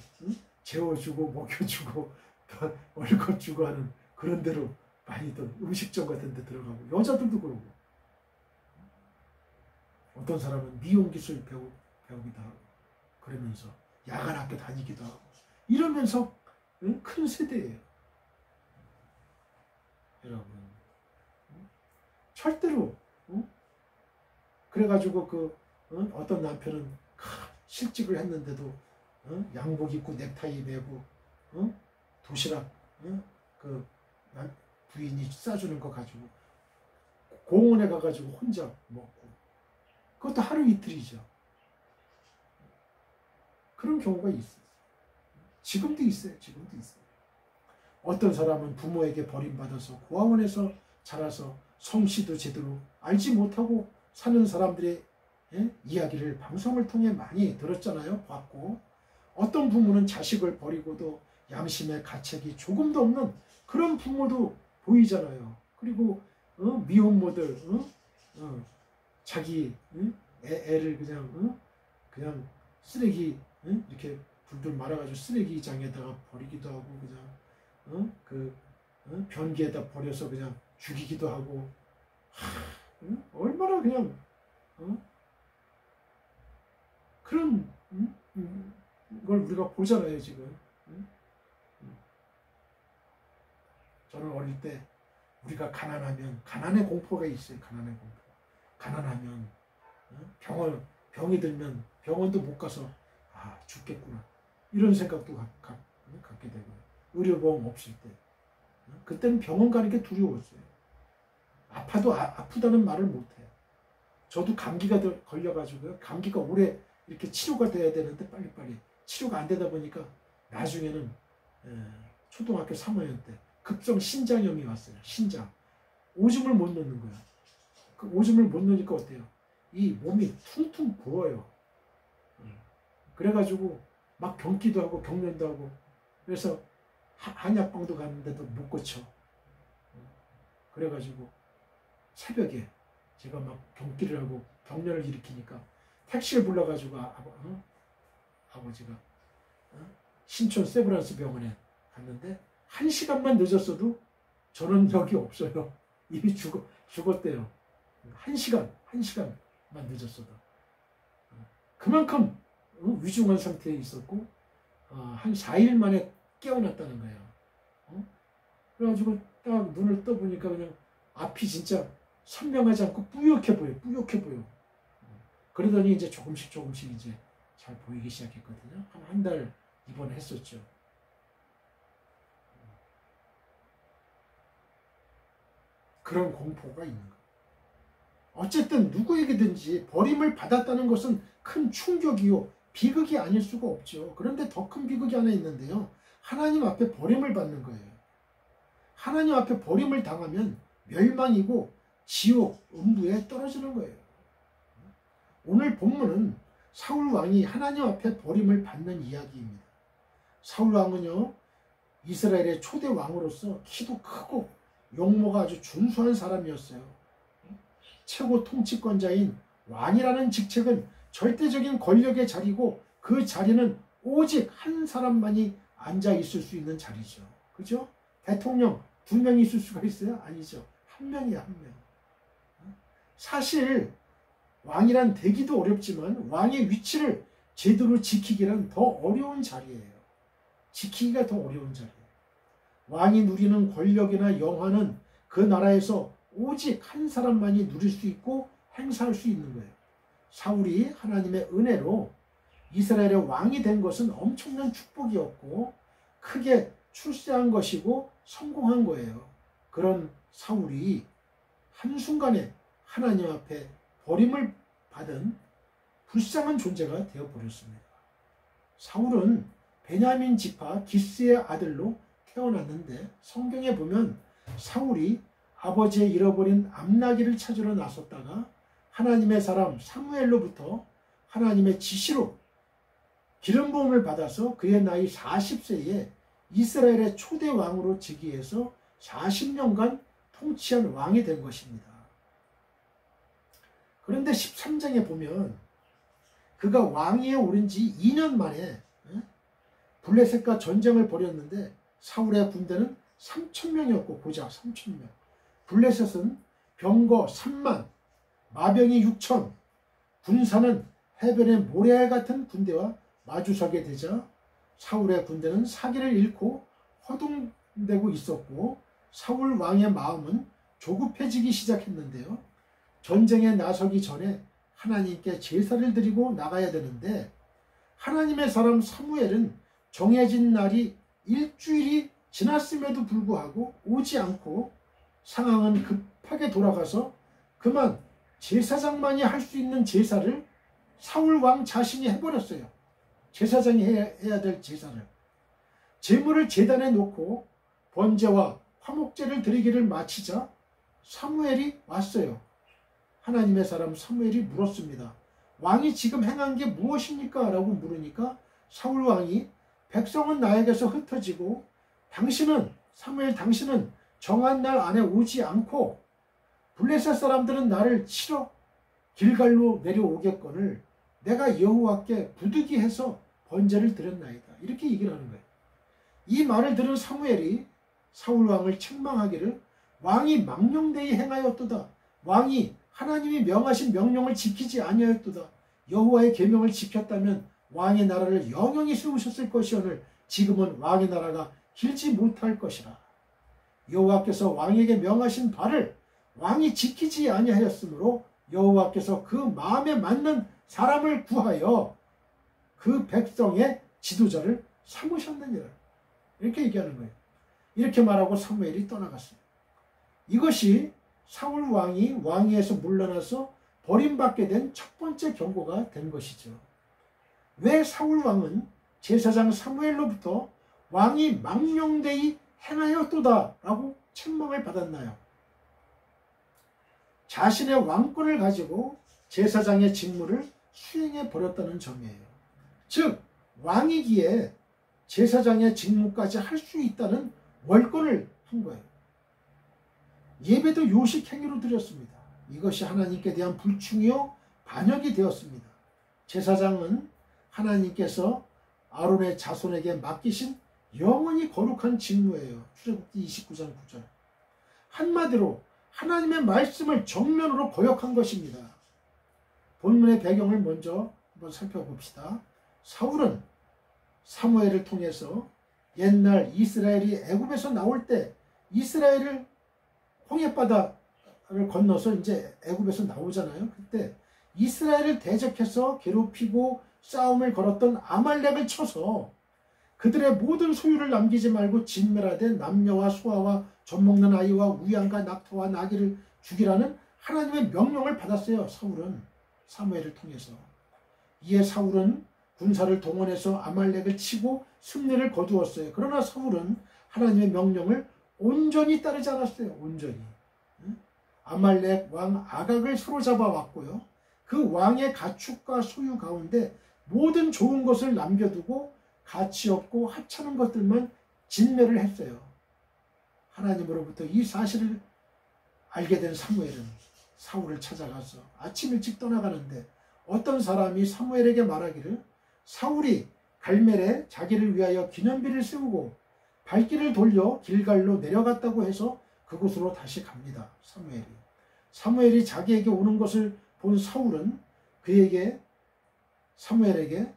재워주고 먹여주고 월급 주고 하는 그런 데로 많이들 음식점 같은 데 들어가고, 여자들도 그러고, 어떤 사람은 미용기술 배우기도 하고, 그러면서 야간 학교 다니기도 하고, 이러면서 큰 세대예요. 여러분, 절대로 그래가지고 어떤 남편은 실직을 했는데도 양복 입고 넥타이 매고 도시락 부인이 싸주는 거 가지고 공원에 가가지고 혼자 먹고, 그것도 하루 이틀이죠. 그런 경우가 있어요. 지금도 있어요. 지금도 있어요. 어떤 사람은 부모에게 버림받아서 고아원에서 자라서 성씨도 제대로 알지 못하고 사는 사람들의 이야기를 방송을 통해 많이 들었잖아요. 봤고, 어떤 부모는 자식을 버리고도 양심의 가책이 조금도 없는 그런 부모도 보이잖아요. 그리고 미혼모들 자기 애를 그냥 쓰레기 이렇게 불들 말아가지고 쓰레기장에다가 버리기도 하고, 그냥 변기에다 버려서 그냥 죽이기도 하고, 얼마나 그냥 그런 걸 우리가 보잖아요 지금. 저는 어릴 때 우리가 가난하면, 가난의 공포가 있어요. 가난의 공포. 가난하면 병이 들면 병원도 못 가서 죽겠구나, 이런 생각도 갖게 되고, 의료보험 없을 때. 그때는 병원 가는 게 두려웠어요. 아파도 아프다는 말을 못해요. 저도 감기가 걸려가지고요. 감기가 오래 이렇게 치료가 돼야 되는데 빨리빨리 치료가 안 되다 보니까 나중에는 초등학교 3학년 때 급성 신장염이 왔어요. 신장. 오줌을 못 넣는 거야. 그 오줌을 못 넣으니까 어때요? 이 몸이 퉁퉁 부어요. 그래가지고 막 경기도 하고 경련도 하고 그래서 한약방도 갔는데도 못 고쳐. 그래가지고 새벽에 제가 막 경기를 하고 경련을 일으키니까 택시를 불러가지고 아버지가 신촌 세브란스 병원에 갔는데 1시간만 늦었어도 저는 여기 없어요. 이미 죽었대요. 1시간만 늦었어도. 그만큼 위중한 상태에 있었고 한 4일 만에 깨어났다는 거예요. 그래가지고 딱 눈을 떠보니까 그냥 앞이 진짜 선명하지 않고 뿌옇게 보여. 그러더니 이제 조금씩 이제 잘 보이기 시작했거든요. 한 달 입원했었죠. 그런 공포가 있는 거예요. 어쨌든 누구에게든지 버림을 받았다는 것은 큰 충격이요. 비극이 아닐 수가 없죠. 그런데 더 큰 비극이 하나 있는데요. 하나님 앞에 버림을 받는 거예요. 하나님 앞에 버림을 당하면 멸망이고 지옥, 음부에 떨어지는 거예요. 오늘 본문은 사울 왕이 하나님 앞에 버림을 받는 이야기입니다. 사울 왕은요, 이스라엘의 초대 왕으로서 키도 크고 용모가 아주 준수한 사람이었어요. 최고 통치권자인 왕이라는 직책은 절대적인 권력의 자리고 그 자리는 오직 한 사람만이 앉아 있을 수 있는 자리죠. 그죠? 대통령 2명이 있을 수가 있어요? 아니죠. 한 명이야, 한 명. 사실 왕이란 되기도 어렵지만 왕의 위치를 제대로 지키기란 더 어려운 자리예요. 지키기가 더 어려운 자리예요. 왕이 누리는 권력이나 영화는 그 나라에서 오직 한 사람만이 누릴 수 있고 행사할 수 있는 거예요. 사울이 하나님의 은혜로 이스라엘의 왕이 된 것은 엄청난 축복이었고 크게 출세한 것이고 성공한 거예요. 그런 사울이 한순간에 하나님 앞에 버림을 받은 불쌍한 존재가 되어버렸습니다. 사울은 베냐민 지파 기스의 아들로 태어났는데 성경에 보면 사울이 아버지의 잃어버린 암나기를 찾으러 나섰다가 하나님의 사람 사무엘로부터 하나님의 지시로 기름 부음을 받아서 그의 나이 40세에 이스라엘의 초대 왕으로 즉위해서 40년간 통치한 왕이 된 것입니다. 그런데 13장에 보면 그가 왕위에 오른 지 2년 만에 블레셋과 전쟁을 벌였는데 사울의 군대는 3,000명이었고 고작 3,000명. 블레셋은 병거 3만, 마병이 6천, 군사는 해변의 모래알 같은 군대와 마주서게 되자 사울의 군대는 사기를 잃고 허둥대고 있었고 사울 왕의 마음은 조급해지기 시작했는데요. 전쟁에 나서기 전에 하나님께 제사를 드리고 나가야 되는데 하나님의 사람 사무엘은 정해진 날이 일주일이 지났음에도 불구하고 오지 않고 상황은 급하게 돌아가서 그만 제사장만이 할 수 있는 제사를 사울 왕 자신이 해버렸어요. 제사장이 해야 될 제사를. 제물을 제단에 놓고 번제와 화목제를 드리기를 마치자 사무엘이 왔어요. 하나님의 사람 사무엘이 물었습니다. 왕이 지금 행한 게 무엇입니까? 라고 물으니까 사울 왕이 백성은 나에게서 흩어지고 사무엘 당신은 정한 날 안에 오지 않고 블레셋 사람들은 나를 치러 길갈로 내려오겠거늘 내가 여호와께 부득이해서 번제를 드렸나이다. 이렇게 얘기를 하는 거예요. 이 말을 들은 사무엘이 사울 왕을 책망하기를 왕이 망령되이 행하였도다. 왕이 하나님이 명하신 명령을 지키지 아니하였도다. 여호와의 계명을 지켰다면 왕의 나라를 영영히 세우셨을 것이오늘 지금은 왕의 나라가 길지 못할 것이라. 여호와께서 왕에게 명하신 바를 왕이 지키지 아니하였으므로 여호와께서 그 마음에 맞는 사람을 구하여 그 백성의 지도자를 삼으셨느니라. 이렇게 얘기하는 거예요. 이렇게 말하고 사무엘이 떠나갔어요. 이것이 사울 왕이 왕위에서 물러나서 버림받게 된 첫 번째 경고가 된 것이죠. 왜 사울 왕은 제사장 사무엘로부터 왕이 망령되이 행하였도다 라고 책망을 받았나요? 자신의 왕권을 가지고 제사장의 직무를 수행해 버렸다는 점이에요. 즉 왕이기에 제사장의 직무까지 할 수 있다는 월권을 한 거예요. 예배도 요식 행위로 드렸습니다. 이것이 하나님께 대한 불충이요 반역이 되었습니다. 제사장은 하나님께서 아론의 자손에게 맡기신 영원히 거룩한 직무예요. 출애굽기 29장 9절. 한마디로 하나님의 말씀을 정면으로 거역한 것입니다. 본문의 배경을 먼저 한번 살펴봅시다. 사울은 사무엘을 통해서 옛날 이스라엘이 애굽에서 나올 때 이스라엘을 홍해바다를 건너서 이제 애굽에서 나오잖아요. 그때 이스라엘을 대적해서 괴롭히고 싸움을 걸었던 아말렉을 쳐서 그들의 모든 소유를 남기지 말고 진멸하되 남녀와 소아와 젖먹는 아이와 우양과 낙타와 나귀를 죽이라는 하나님의 명령을 받았어요. 사울은 사무엘을 통해서. 이에 사울은 군사를 동원해서 아말렉을 치고 승리를 거두었어요. 그러나 사울은 하나님의 명령을 온전히 따르지 않았어요. 온전히. 아말렉 왕 아각을 사로잡아 왔고요. 그 왕의 가축과 소유 가운데 모든 좋은 것을 남겨두고 가치 없고 하찮은 것들만 진멸을 했어요. 하나님으로부터 이 사실을 알게 된 사무엘은 사울을 찾아가서 아침 일찍 떠나가는데 어떤 사람이 사무엘에게 말하기를 사울이 갈멜에 자기를 위하여 기념비를 세우고 발길을 돌려 길갈로 내려갔다고 해서 그곳으로 다시 갑니다. 사무엘이 자기에게 오는 것을 본 사울은 사무엘에게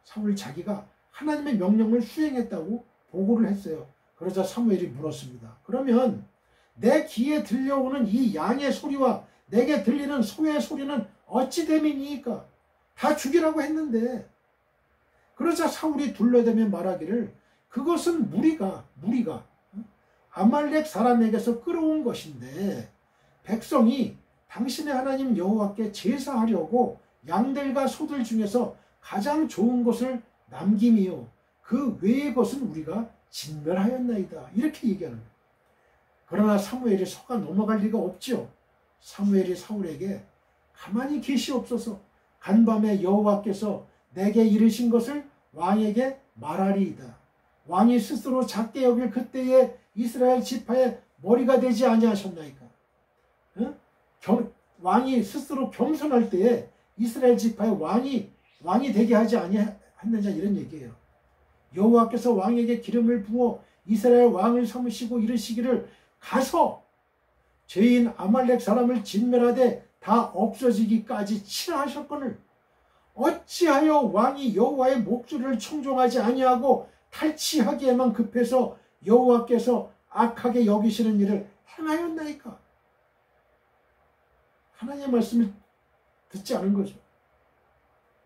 사울 자기가 하나님의 명령을 수행했다고 보고를 했어요. 그러자 사무엘이 물었습니다. 그러면 내 귀에 들려오는 이 양의 소리와 내게 들리는 소의 소리는 어찌 됨이니까? 다 죽이라고 했는데. 그러자 사울이 둘러대며 말하기를 그것은 무리가 아말렉 사람에게서 끌어온 것인데 백성이 당신의 하나님 여호와께 제사하려고 양들과 소들 중에서 가장 좋은 것을 남김이요 그 외의 것은 우리가 진멸하였나이다. 이렇게 얘기하는 거예요. 그러나 사무엘이 속아 넘어갈 리가 없지요. 사무엘이 사울에게 가만히 계시옵소서. 간밤에 여호와께서 내게 이르신 것을 왕에게 말하리이다. 왕이 스스로 작게 여길 그때에 이스라엘 지파의 머리가 되지 아니하셨나이까. 왕이 스스로 겸손할 때에 이스라엘 지파의 왕이 되게 하지 아니했느냐 이런 얘기예요. 여호와께서 왕에게 기름을 부어 이스라엘 왕을 삼으시고 이르시기를 가서 죄인 아말렉 사람을 진멸하되 다 없어지기까지 치라 하셨거늘 어찌하여 왕이 여호와의 목소리를 청종하지 아니하고 탈취하기에만 급해서 여호와께서 악하게 여기시는 일을 행하였나이까. 하나님의 말씀을 듣지 않은 거죠.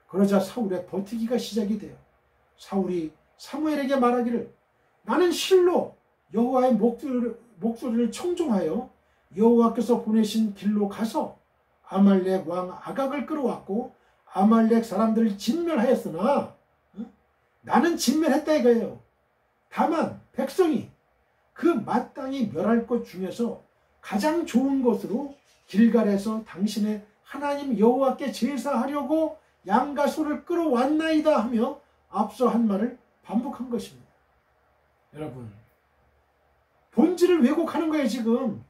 그러자 사울의 버티기가 시작이 돼요. 사울이 사무엘에게 말하기를 나는 실로 여호와의 목소리를 청종하여 여호와께서 보내신 길로 가서 아말렉 왕 아각을 끌어왔고 아말렉 사람들을 진멸하였으나 나는 진멸했다 이거예요. 다만 백성이 그 마땅히 멸할 것 중에서 가장 좋은 것으로 길갈에서 당신의 하나님 여호와께 제사하려고 양과 소를 끌어왔나이다 하며 앞서 한 말을 반복한 것입니다. 여러분, 본질을 왜곡하는 거예요 지금.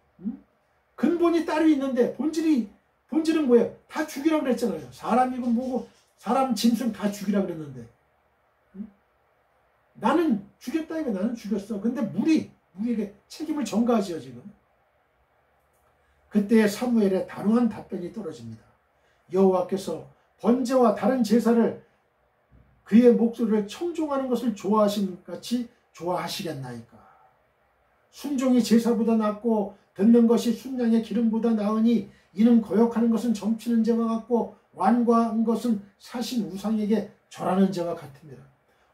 근본이 따로 있는데 본질은 뭐예요? 다 죽이라고 그랬잖아요. 사람이고 뭐고 사람 짐승 다 죽이라고 그랬는데 나는 죽였다 이거. 나는 죽였어. 근데 무리에게 책임을 전가하지요 지금. 그때 사무엘의 단호한 답변이 떨어집니다. 여호와께서 번제와 다른 제사를 그의 목소리를 청종하는 것을 좋아하신 같이 좋아하시겠나이까. 순종이 제사보다 낫고 듣는 것이 순양의 기름보다 나으니 이는 거역하는 것은 점치는 죄와 같고 완고한 것은 사신 우상에게 절하는 죄와 같습니다.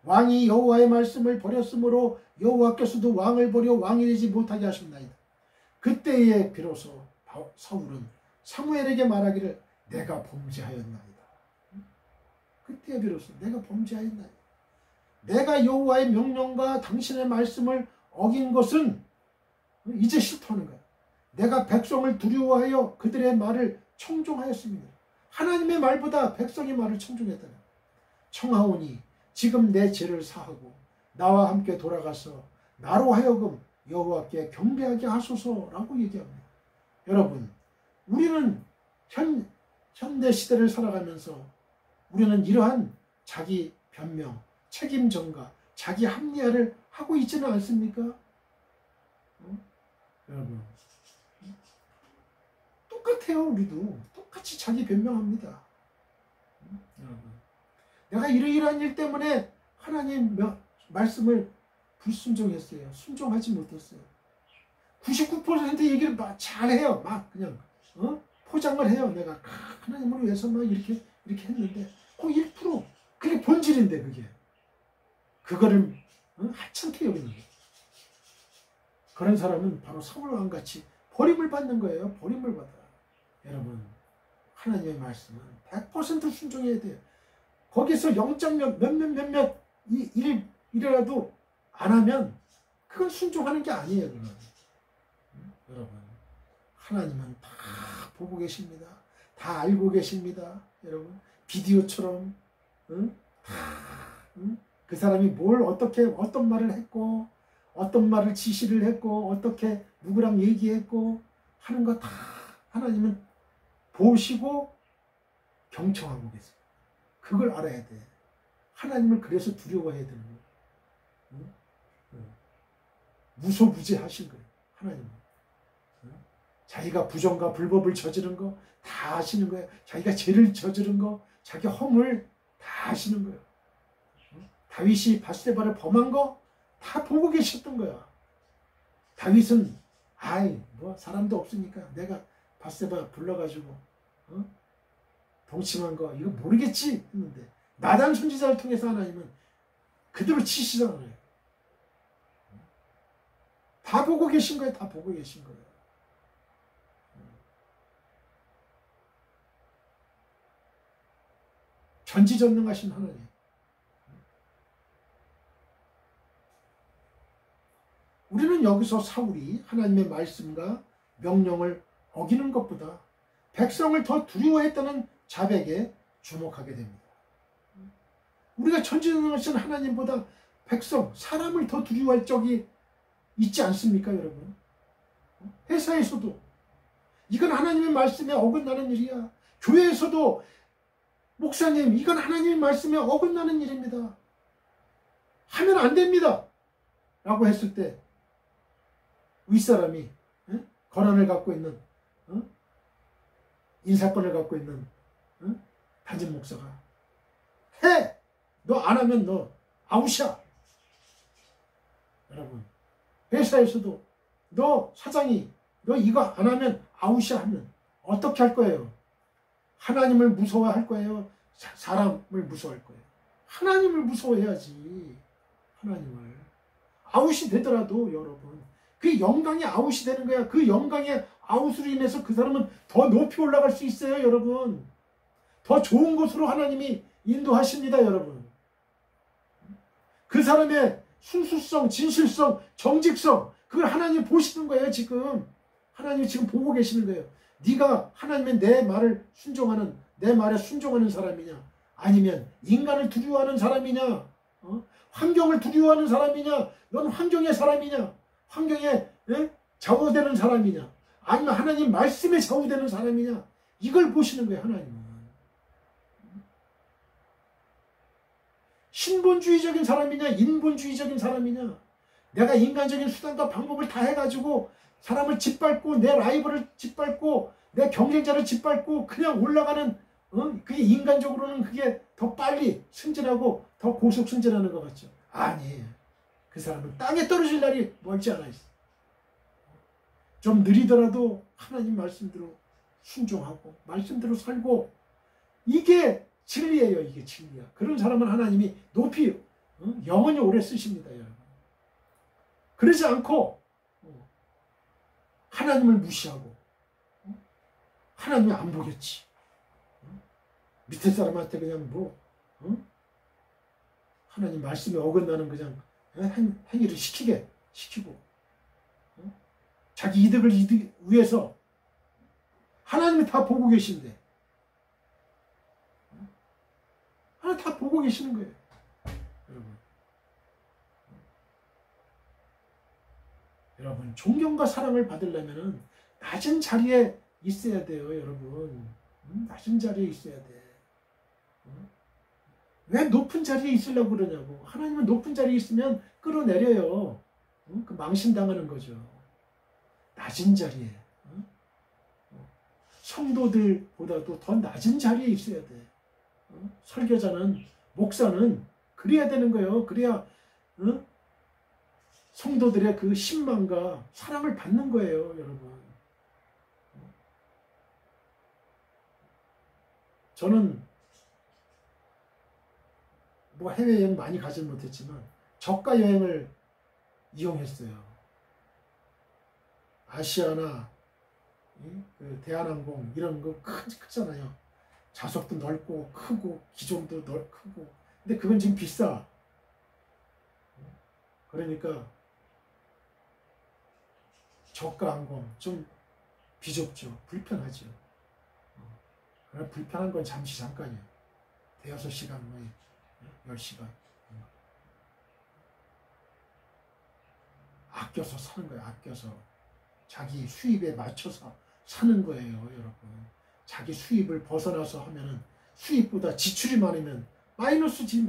왕이 여호와의 말씀을 버렸으므로 여호와께서도 왕을 버려 왕이 되지 못하게 하셨나이다. 그때에 비로소 사울은 사무엘에게 말하기를 내가 범죄하였나이다. 그때에 비로소 내가 범죄하였나이다. 내가 여호와의 명령과 당신의 말씀을 어긴 것은 이제 실토하는 거야. 내가 백성을 두려워하여 그들의 말을 청종하였습니다. 하나님의 말보다 백성의 말을 청종했다. 청하오니 지금 내 죄를 사하고 나와 함께 돌아가서 나로 하여금 여호와께 경배하게 하소서라고 얘기합니다. 여러분, 우리는 현대 시대를 살아가면서 우리는 이러한 자기 변명, 책임 전가, 자기 합리화를 하고 있지는 않습니까? 여러분, 똑같아요. 우리도 똑같이 자기 변명합니다. 여러분, 내가 이러이러한 일 때문에 하나님 말씀을 불순종했어요. 순종하지 못했어요. 99% 얘기를 막 잘해요. 막 그냥 포장을 해요. 내가 하나님을 위해서 막 이렇게 했는데 그 1% 그게 본질인데 그거를 하찮게 여기는 거예요. 그런 사람은 바로 사울왕같이 버림을 받는 거예요. 버림을 받아. 여러분, 하나님의 말씀은 100% 순종해야 돼요. 거기서 0점 몇몇 일이라도 안 하면 그건 순종하는 게 아니에요. 여러분, 하나님은 다 보고 계십니다. 다 알고 계십니다. 여러분, 비디오처럼 그 사람이 뭘 어떤 말을 했고 어떤 말을 지시를 했고 어떻게 누구랑 얘기했고 하는 거 다 하나님은 보시고 경청하고 계세요. 그걸 알아야 돼. 하나님을 그래서 두려워해야 되는 거예요. 무소부재하신 거예요. 하나님은. 자기가 부정과 불법을 저지른 거 다 아시는 거예요. 자기가 죄를 저지른 거, 자기 허물 다 아시는 거예요. 다윗이 밧세바를 범한 거 다 보고 계셨던 거야. 다윗은 사람도 없으니까 내가 밧세바 불러가지고 동침한 거 이거 모르겠지 했는데 나단 선지자를 통해서 하나님은 그대로 치시잖아요. 다 보고 계신 거예요. 다 보고 계신 거예요. 전지전능하신 하나님. 우리는 여기서 사울이 하나님의 말씀과 명령을 어기는 것보다 백성을 더 두려워했다는 자백에 주목하게 됩니다. 우리가 전지전능하신 하나님보다 백성, 사람을 더 두려워할 적이 있지 않습니까, 여러분? 회사에서도 이건 하나님의 말씀에 어긋나는 일이야. 교회에서도 목사님, 이건 하나님의 말씀에 어긋나는 일입니다. 하면 안 됩니다. 라고 했을 때 윗사람이 권한을 갖고 있는 인사권을 갖고 있는 단임 목사가 해! 너 안 하면 너 아웃이야. 여러분, 회사에서도 너 사장이 너 이거 안 하면 아웃이야 하면 어떻게 할 거예요? 하나님을 무서워할 거예요? 사람을 무서워할 거예요? 하나님을 무서워해야지. 하나님을. 아웃이 되더라도 여러분 그 영광이 아웃이 되는 거야. 그 영광의 아웃으로 인해서 그 사람은 더 높이 올라갈 수 있어요. 여러분. 더 좋은 곳으로 하나님이 인도하십니다. 여러분. 그 사람의 순수성, 진실성, 정직성 그걸 하나님 보시는 거예요. 지금. 하나님이 지금 보고 계시는 거예요. 네가 하나님의 내 말을 순종하는 내 말에 순종하는 사람이냐 아니면 인간을 두려워하는 사람이냐 환경을 두려워하는 사람이냐 넌 환경의 사람이냐 환경에 좌우되는 사람이냐 아니면 하나님 말씀에 좌우되는 사람이냐 이걸 보시는 거예요. 하나님은 신본주의적인 사람이냐 인본주의적인 사람이냐 내가 인간적인 수단과 방법을 다 해가지고 사람을 짓밟고 내 라이벌을 짓밟고 내 경쟁자를 짓밟고 그냥 올라가는 그게 인간적으로는 그게 더 빨리 승진하고 더 고속 승진하는 것 같죠. 아니에요. 그 사람은 땅에 떨어질 날이 멀지 않아 있어. 좀 느리더라도 하나님 말씀대로 순종하고 말씀대로 살고 이게 진리예요. 이게 진리야. 그런 사람은 하나님이 높이 영원히 오래 쓰십니다, 여러분. 그러지 않고 하나님을 무시하고 하나님이 안 보겠지. 밑에 사람한테 그냥 뭐 하나님 말씀에 어긋나는 그냥 행위를 시키고 자기 이득을 위해서 하나님이 다 보고 계신데 하나님 다 보고 계시는 거예요, 여러분. 여러분, 존경과 사랑을 받으려면 낮은 자리에 있어야 돼요, 여러분. 낮은 자리에 있어야 돼. 왜 높은 자리에 있으려고 그러냐고. 하나님은 높은 자리에 있으면 끌어내려요. 그 망신당하는 거죠. 낮은 자리에. 성도들보다도 더 낮은 자리에 있어야 돼. 설교자는, 목사는 그래야 되는 거예요. 그래야 성도들의 그 신망과 사랑을 받는 거예요, 여러분. 저는 뭐 해외여행 많이 가지 못했지만 저가 여행을 이용했어요. 아시아나 그 대한항공 이런 거 크잖아요. 좌석도 넓고 크고 기종도 크고. 근데 그건 지금 비싸. 그러니까 저가 항공 좀 비좁죠. 불편하죠. 그래 불편한 건 잠깐이에요. 대여섯 시간 뭐 10시간. 아껴서 사는 거예요. 아껴서. 자기 수입에 맞춰서 사는 거예요, 여러분. 자기 수입을 벗어나서 하면은 수입보다 지출이 많으면 마이너스지.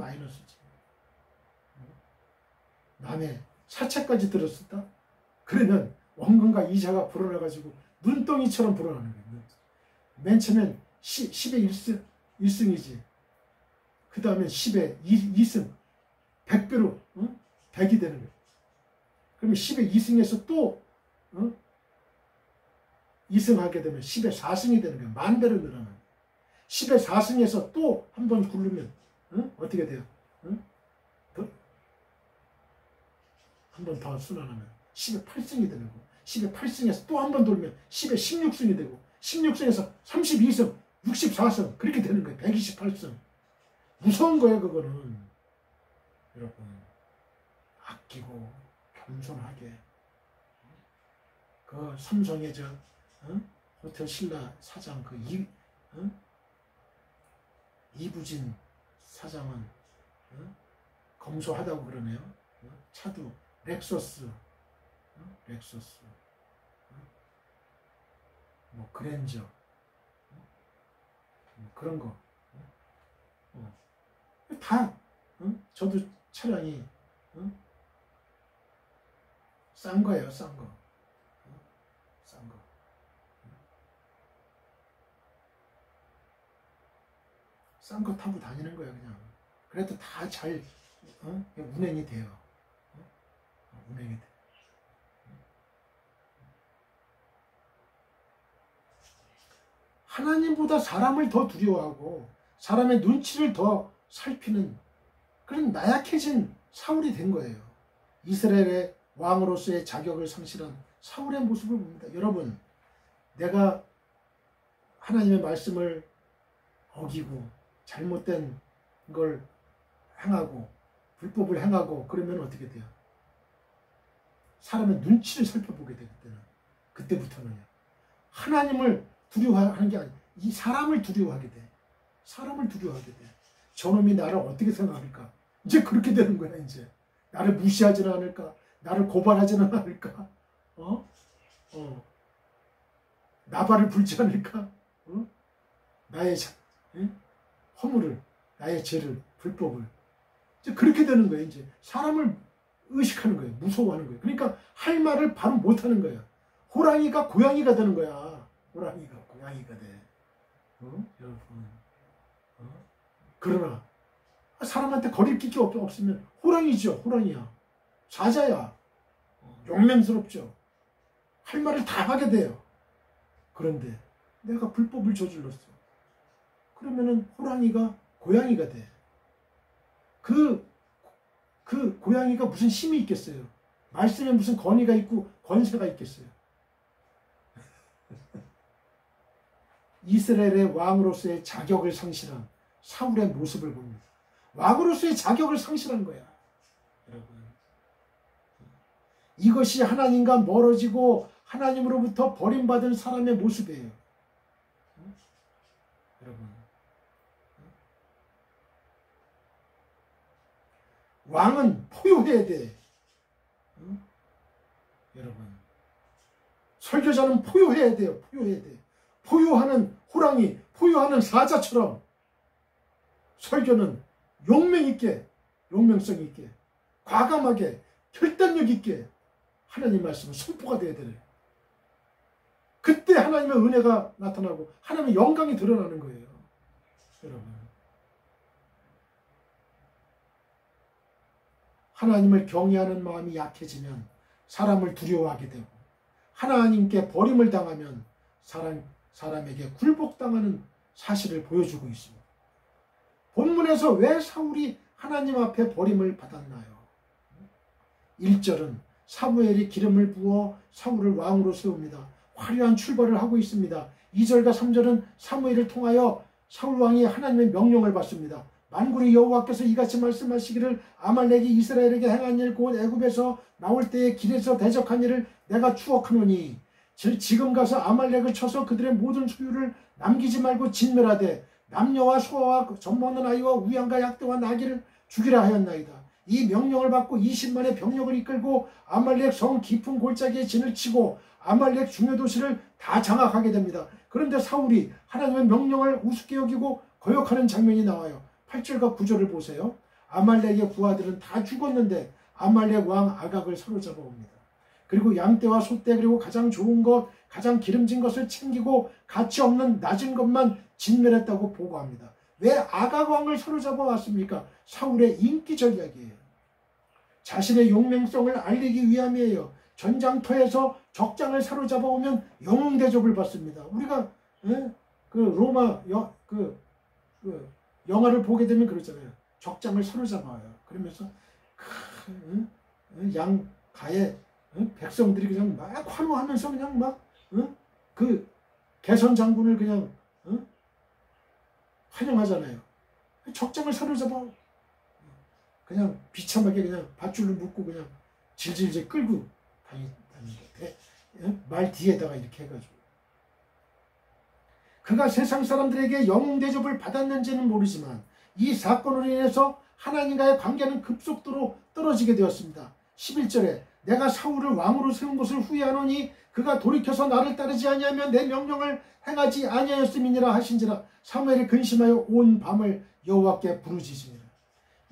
남의 사채까지 들었었다? 그러면 원금과 이자가 불어나가지고 눈덩이처럼 불어나는 거예요. 맨 처음엔 10의 1승이지. 그 다음에 10의 2승. 100배로 100이 되는 거예요. 그러면 10의 2승에서 또 2승하게 되면 10의 4승이 되는 거예요. 만배로 늘어나는 거예요. 10의 4승에서 또 한 번 굴르면 어떻게 돼요? 한 번 더 순환하면 10의 8승이 되는 거고 10의 8승에서 또 한 번 돌면 10의 16승이 되고 16승에서 32승, 64승 그렇게 되는 거예요. 128승. 무서운 거예요, 그거는. 여러분, 아끼고 겸손하게. 그 삼성의 호텔 신라 사장 이부진 사장은 검소하다고 그러네요. 차도 렉서스, 뭐 그랜저, 뭐 그런 거. 다 저도 차량이 싼 거예요, 싼 거. 싼 거 타고 다니는 거예요, 그냥. 그래도 다 잘 운행이 돼요. 운행이 돼. 하나님보다 사람을 더 두려워하고 사람의 눈치를 더 살피는 그런 나약해진 사울이 된 거예요. 이스라엘의 왕으로서의 자격을 상실한 사울의 모습을 봅니다. 여러분, 내가 하나님의 말씀을 어기고 잘못된 걸 행하고 불법을 행하고 그러면 어떻게 돼요? 사람의 눈치를 살펴보게 돼요. 그때부터는요. 하나님을 두려워하는 게 아니에요. 이 사람을 두려워하게 돼. 사람을 두려워하게 돼. 저놈이 나를 어떻게 생각할까? 이제 그렇게 되는 거야, 이제. 나를 무시하지는 않을까? 나를 고발하지는 않을까? 나발을 불지 않을까? 나의 허물을, 나의 죄를, 불법을. 이제 그렇게 되는 거예요, 이제. 사람을 의식하는 거예요. 무서워하는 거예요. 그러니까 할 말을 바로 못하는 거예요. 호랑이가 고양이가 되는 거야. 호랑이가 고양이가 돼. 여러분. 그러나 사람한테 거릴 게 없으면 호랑이죠. 호랑이야. 사자야. 용맹스럽죠. 할 말을 다 하게 돼요. 그런데 내가 불법을 저질렀어. 그러면은 호랑이가 고양이가 돼. 그 그 고양이가 무슨 힘이 있겠어요? 말씀에 무슨 권위가 있고 권세가 있겠어요? 이스라엘의 왕으로서의 자격을 상실한 사울의 모습을 봅니다. 왕으로서의 자격을 상실한 거야. 여러분, 이것이 하나님과 멀어지고 하나님으로부터 버림받은 사람의 모습이에요. 여러분, 왕은 포효해야 돼. 여러분, 설교자는 포효해야 돼요. 포효해야 돼. 포효하는 호랑이, 포효하는 사자처럼 설교는 용맹 있게, 용맹성 있게, 과감하게, 결단력 있게 하나님 말씀은 선포가 되어야 되네. 그때 하나님의 은혜가 나타나고 하나님의 영광이 드러나는 거예요. 여러분, 하나님을 경외하는 마음이 약해지면 사람을 두려워하게 되고, 하나님께 버림을 당하면 사람에게 굴복당하는 사실을 보여주고 있습니다. 본문에서 왜 사울이 하나님 앞에 버림을 받았나요? 1절은 사무엘이 기름을 부어 사울을 왕으로 세웁니다. 화려한 출발을 하고 있습니다. 2절과 3절은 사무엘을 통하여 사울 왕이 하나님의 명령을 받습니다. 만군의 여호와께서 이같이 말씀하시기를 아말렉이 이스라엘에게 행한 일 곧 애굽에서 나올 때에 길에서 대적한 일을 내가 추억하노니 지금 가서 아말렉을 쳐서 그들의 모든 소유를 남기지 말고 진멸하되 남녀와 소아와 젖먹는 아이와 우양과 약대와 나귀를 죽이라 하였나이다. 이 명령을 받고 20만의 병력을 이끌고 아말렉 성 깊은 골짜기에 진을 치고 아말렉 중요 도시를 다 장악하게 됩니다. 그런데 사울이 하나님의 명령을 우습게 여기고 거역하는 장면이 나와요. 8절과 9절을 보세요. 아말렉의 부하들은 다 죽었는데 아말렉 왕 아각을 사로잡아 옵니다. 그리고 양떼와 소떼 그리고 가장 좋은 것, 가장 기름진 것을 챙기고 가치 없는 낮은 것만 진멸했다고 보고합니다. 왜 아각 왕을 사로잡아 왔습니까? 사울의 인기 전략이에요. 자신의 용맹성을 알리기 위함이에요. 전장터에서 적장을 사로잡아 오면 영웅 대접을 받습니다. 우리가 그 로마 영화를 보게 되면 그러잖아요. 적장을 사로잡아요. 그러면서 양가에 백성들이 그냥 막 환호하면서 그냥 막 그 개선 장군을 그냥 환영하잖아요. 적장을 사로잡아 그냥 비참하게 그냥 밧줄로 묶고 그냥 질질질 끌고 다니는데 말 뒤에다가 이렇게 해가지고 그가 세상 사람들에게 영웅 대접을 받았는지는 모르지만 이 사건으로 인해서 하나님과의 관계는 급속도로 떨어지게 되었습니다. 11절에 내가 사울을 왕으로 세운 것을 후회하노니 그가 돌이켜서 나를 따르지 아니하면 내 명령을 행하지 아니하였음이니라 하신지라. 사무엘이 근심하여 온 밤을 여호와께 부르짖으니라.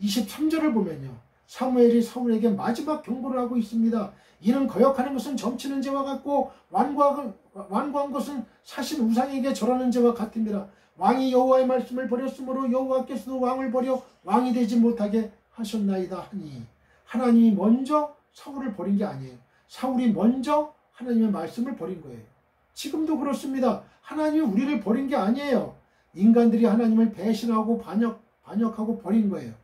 23절을 보면요, 사무엘이 사울에게 마지막 경고를 하고 있습니다. 이는 거역하는 것은 점치는 죄와 같고 완고한 것은 사신 우상에게 절하는 죄와 같음이라. 왕이 여호와의 말씀을 버렸으므로 여호와께서도 왕을 버려 왕이 되지 못하게 하셨나이다 하니, 하나님이 먼저 사울을 버린 게 아니에요. 사울이 먼저 하나님의 말씀을 버린 거예요. 지금도 그렇습니다. 하나님이 우리를 버린 게 아니에요. 인간들이 하나님을 배신하고 반역하고 버린 거예요.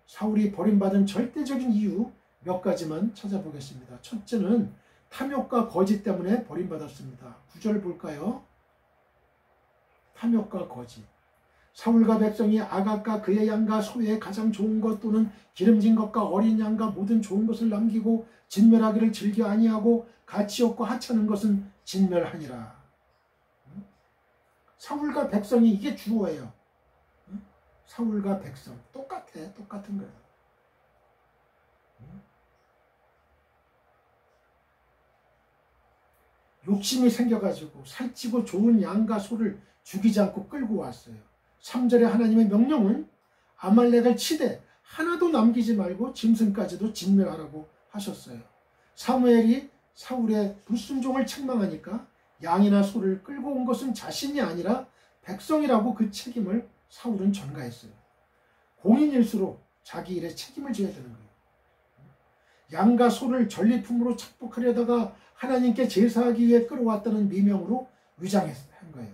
사울이 버림받은 절대적인 이유 몇 가지만 찾아보겠습니다. 첫째는 탐욕과 거짓 때문에 버림받았습니다. 9절 볼까요? 탐욕과 거짓. 사울과 백성이 아각과 그의 양과 소의 가장 좋은 것 또는 기름진 것과 어린 양과 모든 좋은 것을 남기고 진멸하기를 즐겨 아니하고 가치 없고 하찮은 것은 진멸하니라. 사울과 백성이 이게 주어예요. 사울과 백성 똑같은 거예요. 욕심이 생겨가지고 살찌고 좋은 양과 소를 죽이지 않고 끌고 왔어요. 3절에 하나님의 명령은 아말렉을 치되 하나도 남기지 말고 짐승까지도 진멸하라고 하셨어요. 사무엘이 사울의 불순종을 책망하니까 양이나 소를 끌고 온 것은 자신이 아니라 백성이라고 그 책임을 사울은 전가했어요. 공인일수록 자기 일에 책임을 져야 되는 거예요. 양과 소를 전리품으로 착복하려다가 하나님께 제사하기 위해 끌어왔다는 미명으로 위장한 거예요.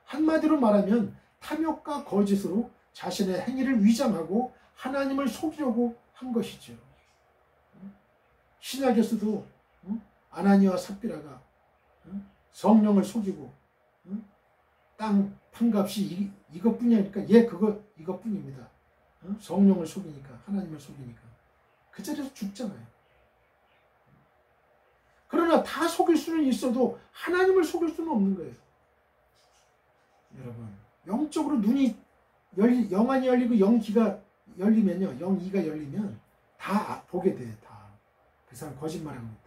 한마디로 말하면 탐욕과 거짓으로 자신의 행위를 위장하고 하나님을 속이려고 한 것이죠. 신약에서도 아나니와 삽비라가 성령을 속이고 땅 판값이 이것뿐이니까 이것뿐입니다. 성령을 속이니까, 하나님을 속이니까 그 자리에서 죽잖아요. 그러나 다 속일 수는 있어도 하나님을 속일 수는 없는 거예요. 여러분, 영적으로 눈이 영안이 열리고 영귀가 열리면요, 영이가 열리면 다 보게 돼요. 다. 그 사람 거짓말합니다.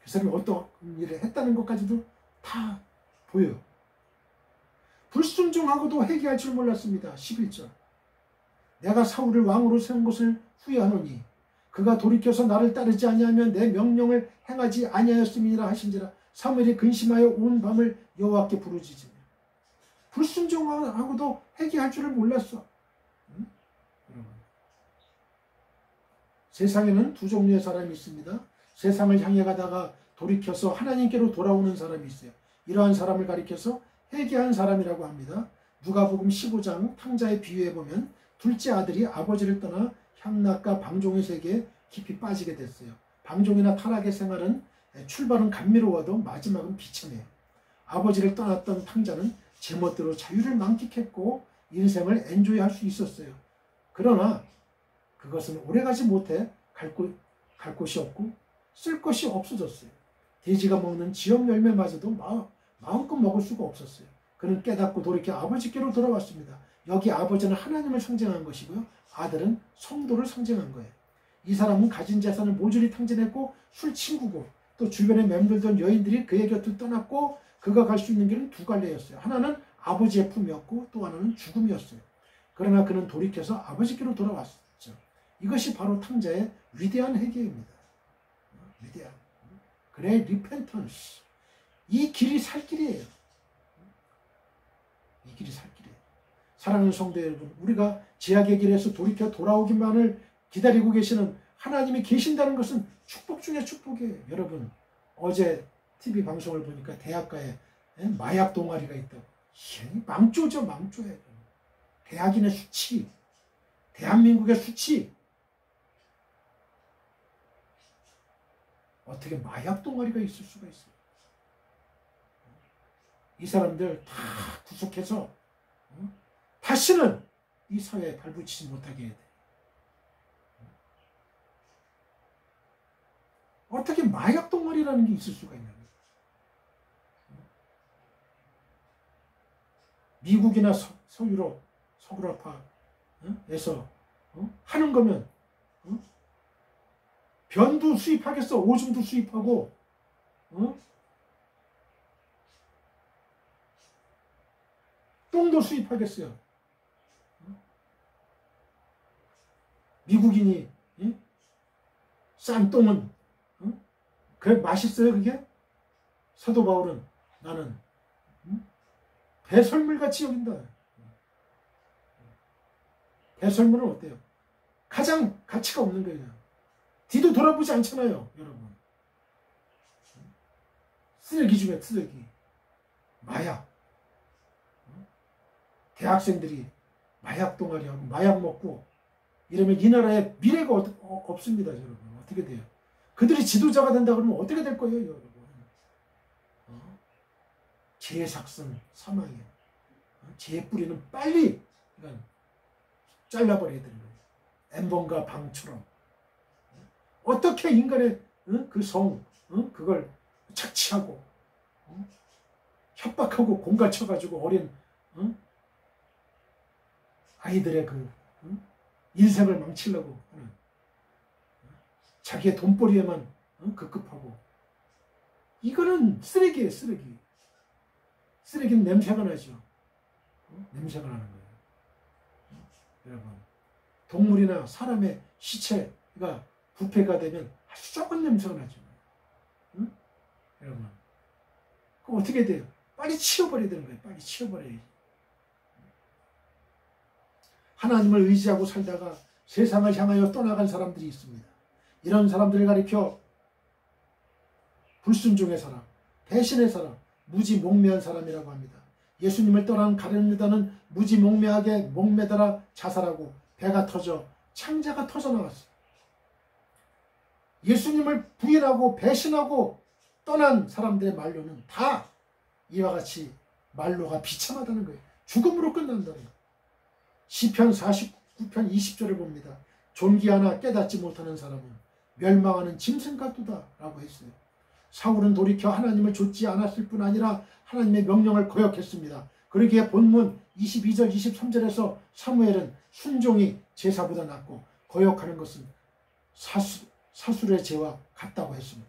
그 사람이 어떤 일을 했다는 것까지도 다 보여요. 불순종하고도 회개할 줄 몰랐습니다. 11절. 내가 사울을 왕으로 세운 것을 후회하노니 그가 돌이켜서 나를 따르지 아니하면 내 명령을 행하지 아니하였음이니라 하신지라. 사무엘이 근심하여 온 밤을 여호와께 부르짖으며. 불순종하고도 회개할 줄을 몰랐어. 응? 세상에는 두 종류의 사람이 있습니다. 세상을 향해 가다가 돌이켜서 하나님께로 돌아오는 사람이 있어요. 이러한 사람을 가리켜서 회개한 사람이라고 합니다. 누가복음 15장 탕자에 비유해 보면 둘째 아들이 아버지를 떠나 향락과 방종의 세계에 깊이 빠지게 됐어요. 방종이나 타락의 생활은 출발은 감미로워도 마지막은 비참해요. 아버지를 떠났던 탕자는 제멋대로 자유를 만끽했고 인생을 엔조이할 수 있었어요. 그러나 그것은 오래가지 못해 갈 곳이 없고 쓸 것이 없어졌어요. 돼지가 먹는 지역 열매마저도 마음껏 먹을 수가 없었어요. 그는 깨닫고 돌이켜 아버지께로 돌아왔습니다. 여기 아버지는 하나님을 상징한 것이고요. 아들은 성도를 상징한 거예요. 이 사람은 가진 재산을 모조리 탕진했고 술 친구고 또 주변에 맴돌던 여인들이 그의 곁을 떠났고 그가 갈 수 있는 길은 두 갈래였어요. 하나는 아버지의 품이었고 또 하나는 죽음이었어요. 그러나 그는 돌이켜서 아버지께로 돌아왔죠. 이것이 바로 탕자의 위대한 회개입니다. 위대한. 그래, 리펜턴스. 이 길이 살 길이에요. 이 길이 살 길이에요. 사랑하는 성도 여러분, 우리가 제약의 길에서 돌이켜 돌아오기만을 기다리고 계시는 하나님이 계신다는 것은 축복 중에 축복이에요. 여러분, 어제 TV 방송을 보니까 대학가에 마약 동아리가 있다고. 망조죠, 망조예요. 대학인의 수치, 대한민국의 수치. 어떻게 마약 동아리가 있을 수가 있어요? 이 사람들 다 구속해서 다시는 이 사회에 발붙이지 못하게 해야 돼. 어떻게 마약 동아리라는 게 있을 수가 있냐. 미국이나 서유럽, 서구라파에서 하는 거면 변도 수입하겠어. 오줌도 수입하고 똥도 수입하겠어요. 미국인이 싼 똥은 그래 맛있어요 그게? 사도 바울은 나는 배설물같이 여긴다. 배설물은 어때요? 가장 가치가 없는 거예요. 뒤도 돌아보지 않잖아요, 여러분. 쓰레기 중에 쓰레기. 마약. 대학생들이 마약 동아리하고 마약 먹고 이러면 이 나라에 미래가 없습니다, 여러분. 어떻게 돼요? 그들이 지도자가 된다 그러면 어떻게 될 거예요, 여러분? 재삭선 사망이에요. 재 뿌리는 빨리 잘라버려야 되는 거예요. 엠번과 방처럼. 어떻게 인간의 그 성, 그걸 착취하고 협박하고 공갈쳐가지고 어린 아이들의 그 인생을 망치려고 하는 자기의 돈벌이에만 급급하고 이거는 쓰레기예요, 쓰레기. 쓰레기는 냄새가 나죠. 냄새가 나는 거예요. 여러분, 동물이나 사람의 시체가 부패가 되면 아주 썩은 냄새가 나죠. 응? 여러분, 그럼 어떻게 돼요? 빨리 치워버려야 되는 거예요. 빨리 치워버려야지. 하나님을 의지하고 살다가 세상을 향하여 떠나간 사람들이 있습니다. 이런 사람들을 가리켜 불순종의 사람, 배신의 사람, 무지몽매한 사람이라고 합니다. 예수님을 떠난 가룟 유다는 무지몽매하게 목매달아 자살하고 배가 터져 창자가 터져 나왔어요. 예수님을 부인하고 배신하고 떠난 사람들의 말로는 다 이와 같이 말로가 비참하다는 거예요. 죽음으로 끝난다는 거예요. 시편 49편 20절을 봅니다. 존귀하나 깨닫지 못하는 사람은 멸망하는 짐승 같도다 라고 했어요. 사울은 돌이켜 하나님을 좇지 않았을 뿐 아니라 하나님의 명령을 거역했습니다. 그러기에 본문 22절 23절에서 사무엘은 순종이 제사보다 낫고 거역하는 것은 사술의 죄와 같다고 했습니다.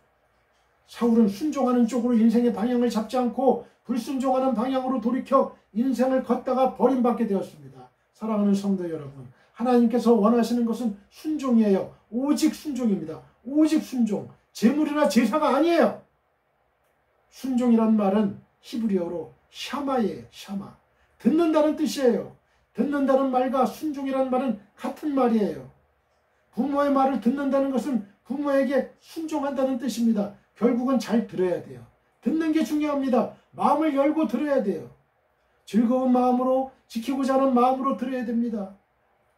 사울은 순종하는 쪽으로 인생의 방향을 잡지 않고 불순종하는 방향으로 돌이켜 인생을 걷다가 버림받게 되었습니다. 사랑하는 성도 여러분, 하나님께서 원하시는 것은 순종이에요. 오직 순종입니다. 오직 순종. 제물이나 제사가 아니에요. 순종이란 말은 히브리어로 샤마예요. 샤마. 듣는다는 뜻이에요. 듣는다는 말과 순종이란 말은 같은 말이에요. 부모의 말을 듣는다는 것은 부모에게 순종한다는 뜻입니다. 결국은 잘 들어야 돼요. 듣는 게 중요합니다. 마음을 열고 들어야 돼요. 즐거운 마음으로, 지키고자 하는 마음으로 들어야 됩니다.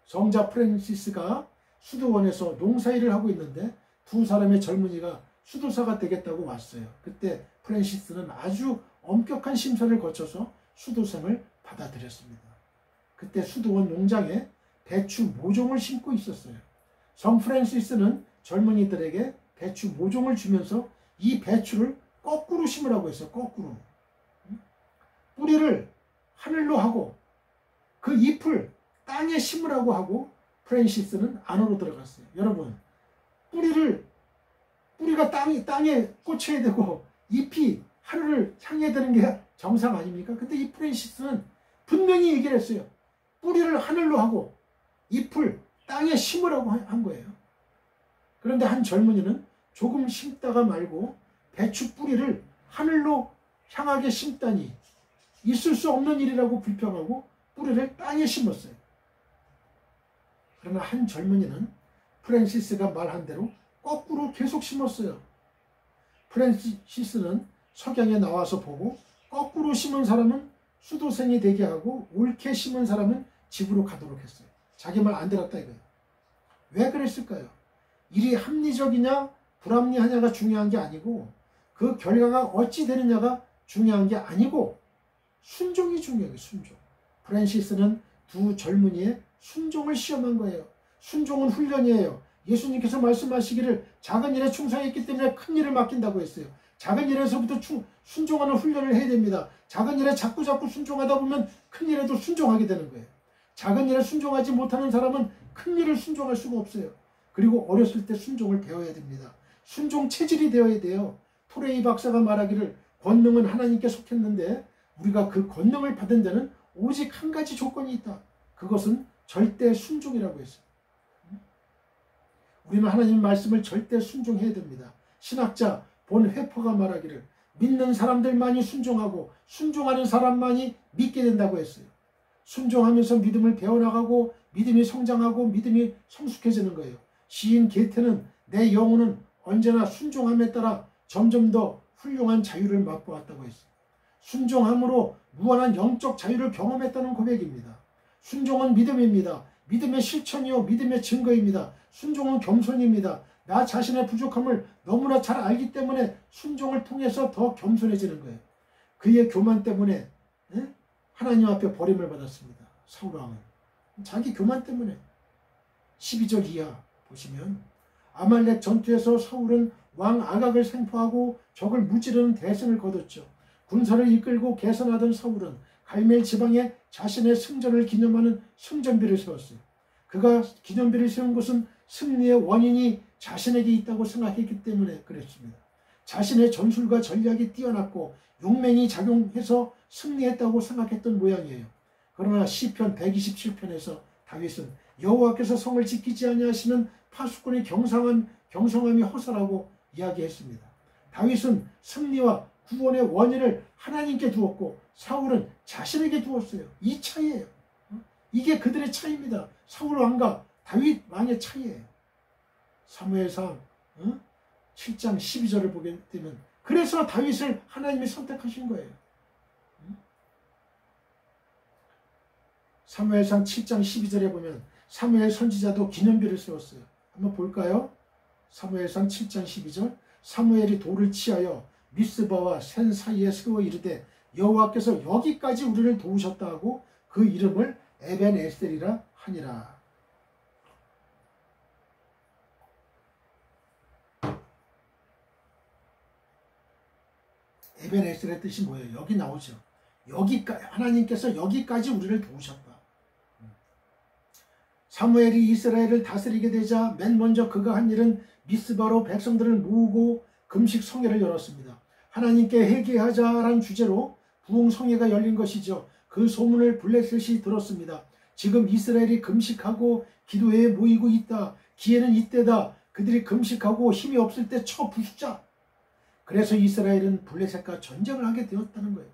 성자 프랜시스가 수도원에서 농사일을 하고 있는데 두 사람의 젊은이가 수도사가 되겠다고 왔어요. 그때 프랜시스는 아주 엄격한 심사를 거쳐서 수도생을 받아들였습니다. 그때 수도원 농장에 배추 모종을 심고 있었어요. 성 프랜시스는 젊은이들에게 배추 모종을 주면서 이 배추를 거꾸로 심으라고 했어요. 거꾸로. 뿌리를 하늘로 하고 그 잎을 땅에 심으라고 하고 프랜시스는 안으로 들어갔어요. 여러분, 뿌리가 땅에 꽂혀야 되고 잎이 하늘을 향해야 되는 게 정상 아닙니까? 근데 이 프랜시스는 분명히 얘기를 했어요. 뿌리를 하늘로 하고 잎을 땅에 심으라고 한 거예요. 그런데 한 젊은이는 조금 심다가 말고 배추 뿌리를 하늘로 향하게 심다니 있을 수 없는 일이라고 불평하고 뿌리를 땅에 심었어요. 그러나 한 젊은이는 프랜시스가 말한 대로 거꾸로 계속 심었어요. 프랜시스는 석양에 나와서 보고 거꾸로 심은 사람은 수도생이 되게 하고 옳게 심은 사람은 집으로 가도록 했어요. 자기 말 안 들었다 이거예요. 왜 그랬을까요? 일이 합리적이냐 불합리하냐가 중요한 게 아니고 그 결과가 어찌 되느냐가 중요한 게 아니고 순종이 중요해요. 순종. 프랜시스는 두 젊은이의 순종을 시험한 거예요. 순종은 훈련이에요. 예수님께서 말씀하시기를 작은 일에 충성했기 때문에 큰 일을 맡긴다고 했어요. 작은 일에서부터 순종하는 훈련을 해야 됩니다. 작은 일에 자꾸 순종하다 보면 큰 일에도 순종하게 되는 거예요. 작은 일에 순종하지 못하는 사람은 큰 일을 순종할 수가 없어요. 그리고 어렸을 때 순종을 배워야 됩니다. 순종 체질이 되어야 돼요. 토레이 박사가 말하기를 권능은 하나님께 속했는데 우리가 그 권능을 받은 데는 오직 한 가지 조건이 있다. 그것은 절대 순종이라고 했어요. 우리는 하나님 말씀을 절대 순종해야 됩니다. 신학자 본 회퍼가 말하기를 믿는 사람들만이 순종하고 순종하는 사람만이 믿게 된다고 했어요. 순종하면서 믿음을 배워나가고 믿음이 성장하고 믿음이 성숙해지는 거예요. 시인 게테는 내 영혼은 언제나 순종함에 따라 점점 더 훌륭한 자유를 맛보았다고 했어요. 순종함으로 무한한 영적 자유를 경험했다는 고백입니다. 순종은 믿음입니다. 믿음의 실천이요 믿음의 증거입니다. 순종은 겸손입니다. 나 자신의 부족함을 너무나 잘 알기 때문에 순종을 통해서 더 겸손해지는 거예요. 그의 교만 때문에 하나님 앞에 버림을 받았습니다. 사울왕은 자기 교만 때문에. 12절 이하 보시면 아말렉 전투에서 사울은 왕 아각을 생포하고 적을 무찌르는 대승을 거뒀죠. 군사를 이끌고 개선하던 사울은 갈멜 지방에 자신의 승전을 기념하는 승전비를 세웠어요. 그가 기념비를 세운 것은 승리의 원인이 자신에게 있다고 생각했기 때문에 그랬습니다. 자신의 전술과 전략이 뛰어났고 용맹이 작용해서 승리했다고 생각했던 모양이에요. 그러나 시편 127편에서 다윗은 여호와께서 성을 지키지 아니하시는 파수꾼의 경성함이 허사라고 이야기했습니다. 다윗은 승리와 구원의 원인을 하나님께 두었고 사울은 자신에게 두었어요. 이 차이예요. 이게 그들의 차이입니다. 사울 왕과 다윗 왕의 차이예요. 사무엘상 7장 12절을 보게 되면 그래서 다윗을 하나님이 선택하신 거예요. 사무엘상 7장 12절에 보면 사무엘 선지자도 기념비를 세웠어요. 한번 볼까요? 사무엘상 7장 12절. 사무엘이 돌을 치하여 미스바와 센 사이에 세워 이르되 여호와께서 여기까지 우리를 도우셨다 하고 그 이름을 에벤에셀이라 하니라. 에벤에셀의 뜻이 뭐예요? 여기 나오죠. 여기까지, 하나님께서 여기까지 우리를 도우셨다. 사무엘이 이스라엘을 다스리게 되자 맨 먼저 그가 한 일은 미스바로 백성들을 모으고 금식 성회를 열었습니다. 하나님께 회개하자라는 주제로 부흥 성회가 열린 것이죠. 그 소문을 블레셋이 들었습니다. 지금 이스라엘이 금식하고 기도회에 모이고 있다. 기회는 이때다. 그들이 금식하고 힘이 없을 때 쳐 부수자. 그래서 이스라엘은 블레셋과 전쟁을 하게 되었다는 거예요.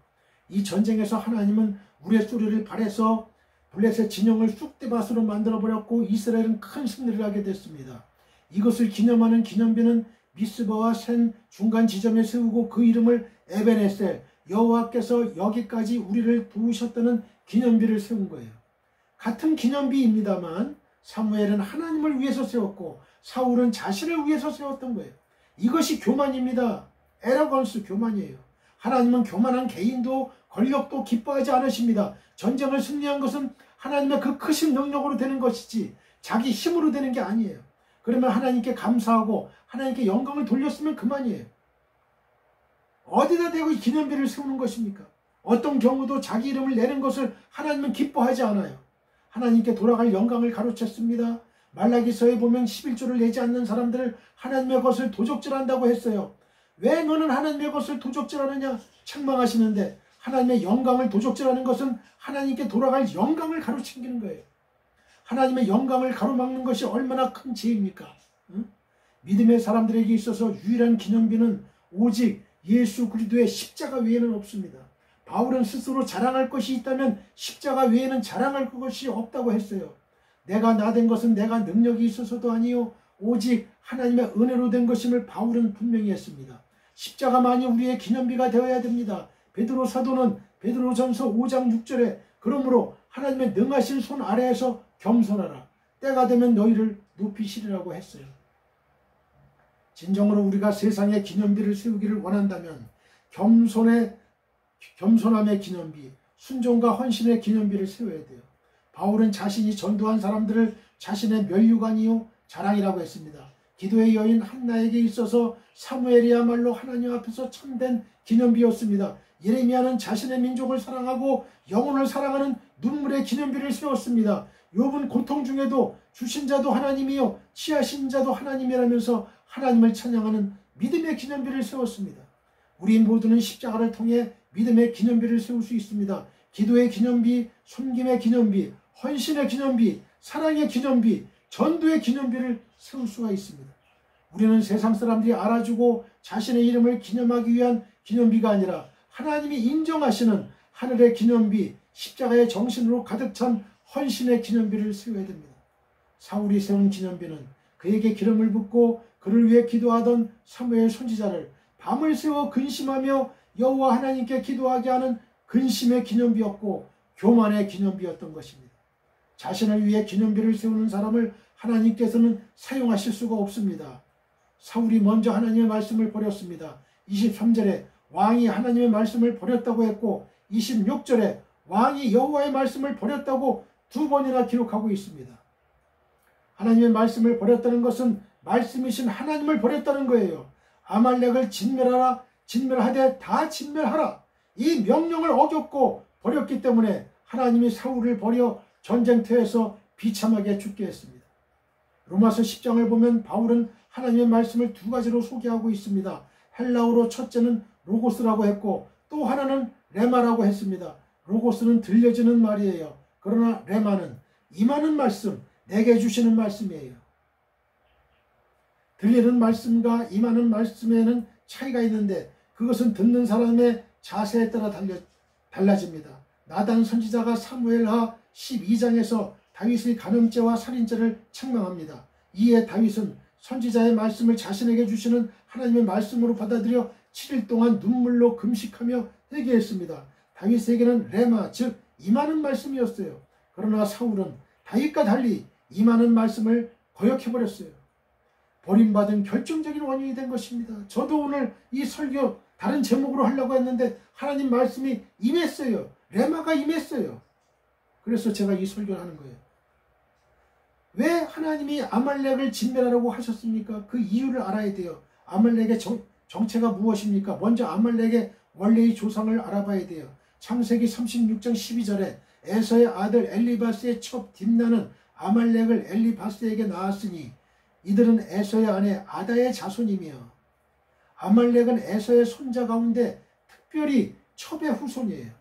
이 전쟁에서 하나님은 우레소리를 발해서 블레셋 진영을 쑥대밭으로 만들어버렸고 이스라엘은 큰 승리를 하게 됐습니다. 이것을 기념하는 기념비는 미스바와 센 중간 지점에 세우고 그 이름을 에벤에셀, 여호와께서 여기까지 우리를 도우셨다는 기념비를 세운 거예요. 같은 기념비입니다만 사무엘은 하나님을 위해서 세웠고 사울은 자신을 위해서 세웠던 거예요. 이것이 교만입니다. 에러건스 교만이에요. 하나님은 교만한 개인도 권력도 기뻐하지 않으십니다. 전쟁을 승리한 것은 하나님의 그 크신 능력으로 되는 것이지 자기 힘으로 되는 게 아니에요. 그러면 하나님께 감사하고 하나님께 영광을 돌렸으면 그만이에요. 어디다 대고 기념비를 세우는 것입니까? 어떤 경우도 자기 이름을 내는 것을 하나님은 기뻐하지 않아요. 하나님께 돌아갈 영광을 가로챘습니다. 말라기서에 보면 11조를 내지 않는 사람들을 하나님의 것을 도적질한다고 했어요. 왜 너는 하나님의 것을 도적질하느냐 책망하시는데 하나님의 영광을 도적질하는 것은 하나님께 돌아갈 영광을 가로챙기는 거예요. 하나님의 영광을 가로막는 것이 얼마나 큰 죄입니까? 응? 믿음의 사람들에게 있어서 유일한 기념비는 오직 예수 그리스도의 십자가 외에는 없습니다. 바울은 스스로 자랑할 것이 있다면 십자가 외에는 자랑할 것이 없다고 했어요. 내가 나된 것은 내가 능력이 있어서도 아니요 오직 하나님의 은혜로 된 것임을 바울은 분명히 했습니다. 십자가만이 우리의 기념비가 되어야 됩니다. 베드로 사도는 베드로전서 5장 6절에 그러므로 하나님의 능하신 손 아래에서 겸손하라. 때가 되면 너희를 높이시리라고 했어요. 진정으로 우리가 세상에 기념비를 세우기를 원한다면 겸손함의 기념비, 순종과 헌신의 기념비를 세워야 돼요. 바울은 자신이 전도한 사람들을 자신의 면류관이요 자랑이라고 했습니다. 기도의 여인 한나에게 있어서 사무엘이야말로 하나님 앞에서 참된 기념비였습니다. 예레미야는 자신의 민족을 사랑하고 영혼을 사랑하는 눈물의 기념비를 세웠습니다. 욥은 고통 중에도 주신 자도 하나님이요 취하신 자도 하나님이라면서 하나님을 찬양하는 믿음의 기념비를 세웠습니다. 우리 모두는 십자가를 통해 믿음의 기념비를 세울 수 있습니다. 기도의 기념비, 섬김의 기념비, 헌신의 기념비, 사랑의 기념비, 전도의 기념비를 세울 수가 있습니다. 우리는 세상 사람들이 알아주고 자신의 이름을 기념하기 위한 기념비가 아니라 하나님이 인정하시는 하늘의 기념비, 십자가의 정신으로 가득 찬 헌신의 기념비를 세워야 됩니다. 사울이 세운 기념비는 그에게 기름을 붓고 그를 위해 기도하던 사무엘 선지자를 밤을 새워 근심하며 여호와 하나님께 기도하게 하는 근심의 기념비였고 교만의 기념비였던 것입니다. 자신을 위해 기념비를 세우는 사람을 하나님께서는 사용하실 수가 없습니다. 사울이 먼저 하나님의 말씀을 버렸습니다. 23절에 왕이 하나님의 말씀을 버렸다고 했고 26절에 왕이 여호와의 말씀을 버렸다고 2번이나 기록하고 있습니다. 하나님의 말씀을 버렸다는 것은 말씀이신 하나님을 버렸다는 거예요. 아말렉을 진멸하라, 진멸하되 다 진멸하라. 이 명령을 어겼고 버렸기 때문에 하나님이 사울을 버려 전쟁터에서 비참하게 죽게 했습니다. 로마서 10장을 보면 바울은 하나님의 말씀을 두 가지로 소개하고 있습니다. 헬라어로 첫째는 로고스라고 했고 또 하나는 레마라고 했습니다. 로고스는 들려지는 말이에요. 그러나 레마는 임하는 말씀, 내게 주시는 말씀이에요. 들리는 말씀과 임하는 말씀에는 차이가 있는데 그것은 듣는 사람의 자세에 따라 달라집니다. 나단 선지자가 사무엘하 12장에서 다윗의 간음죄와 살인죄를 책망합니다. 이에 다윗은 선지자의 말씀을 자신에게 주시는 하나님의 말씀으로 받아들여 7일 동안 눈물로 금식하며 회개했습니다. 다윗에게는 레마 즉 임하는 말씀이었어요. 그러나 사울은 다윗과 달리 임하는 말씀을 거역해버렸어요. 버림받은 결정적인 원인이 된 것입니다. 저도 오늘 이 설교 다른 제목으로 하려고 했는데 하나님 말씀이 임했어요. 레마가 임했어요. 그래서 제가 이 설교를 하는 거예요. 왜 하나님이 아말렉을 진멸하라고 하셨습니까? 그 이유를 알아야 돼요. 아말렉의 정체가 무엇입니까? 먼저 아말렉의 원래의 조상을 알아봐야 돼요. 창세기 36장 12절에 에서의 아들 엘리바스의 첩 딥나는 아말렉을 엘리바스에게 낳았으니 이들은 에서의 아내 아다의 자손이며, 아말렉은 에서의 손자 가운데 특별히 첩의 후손이에요.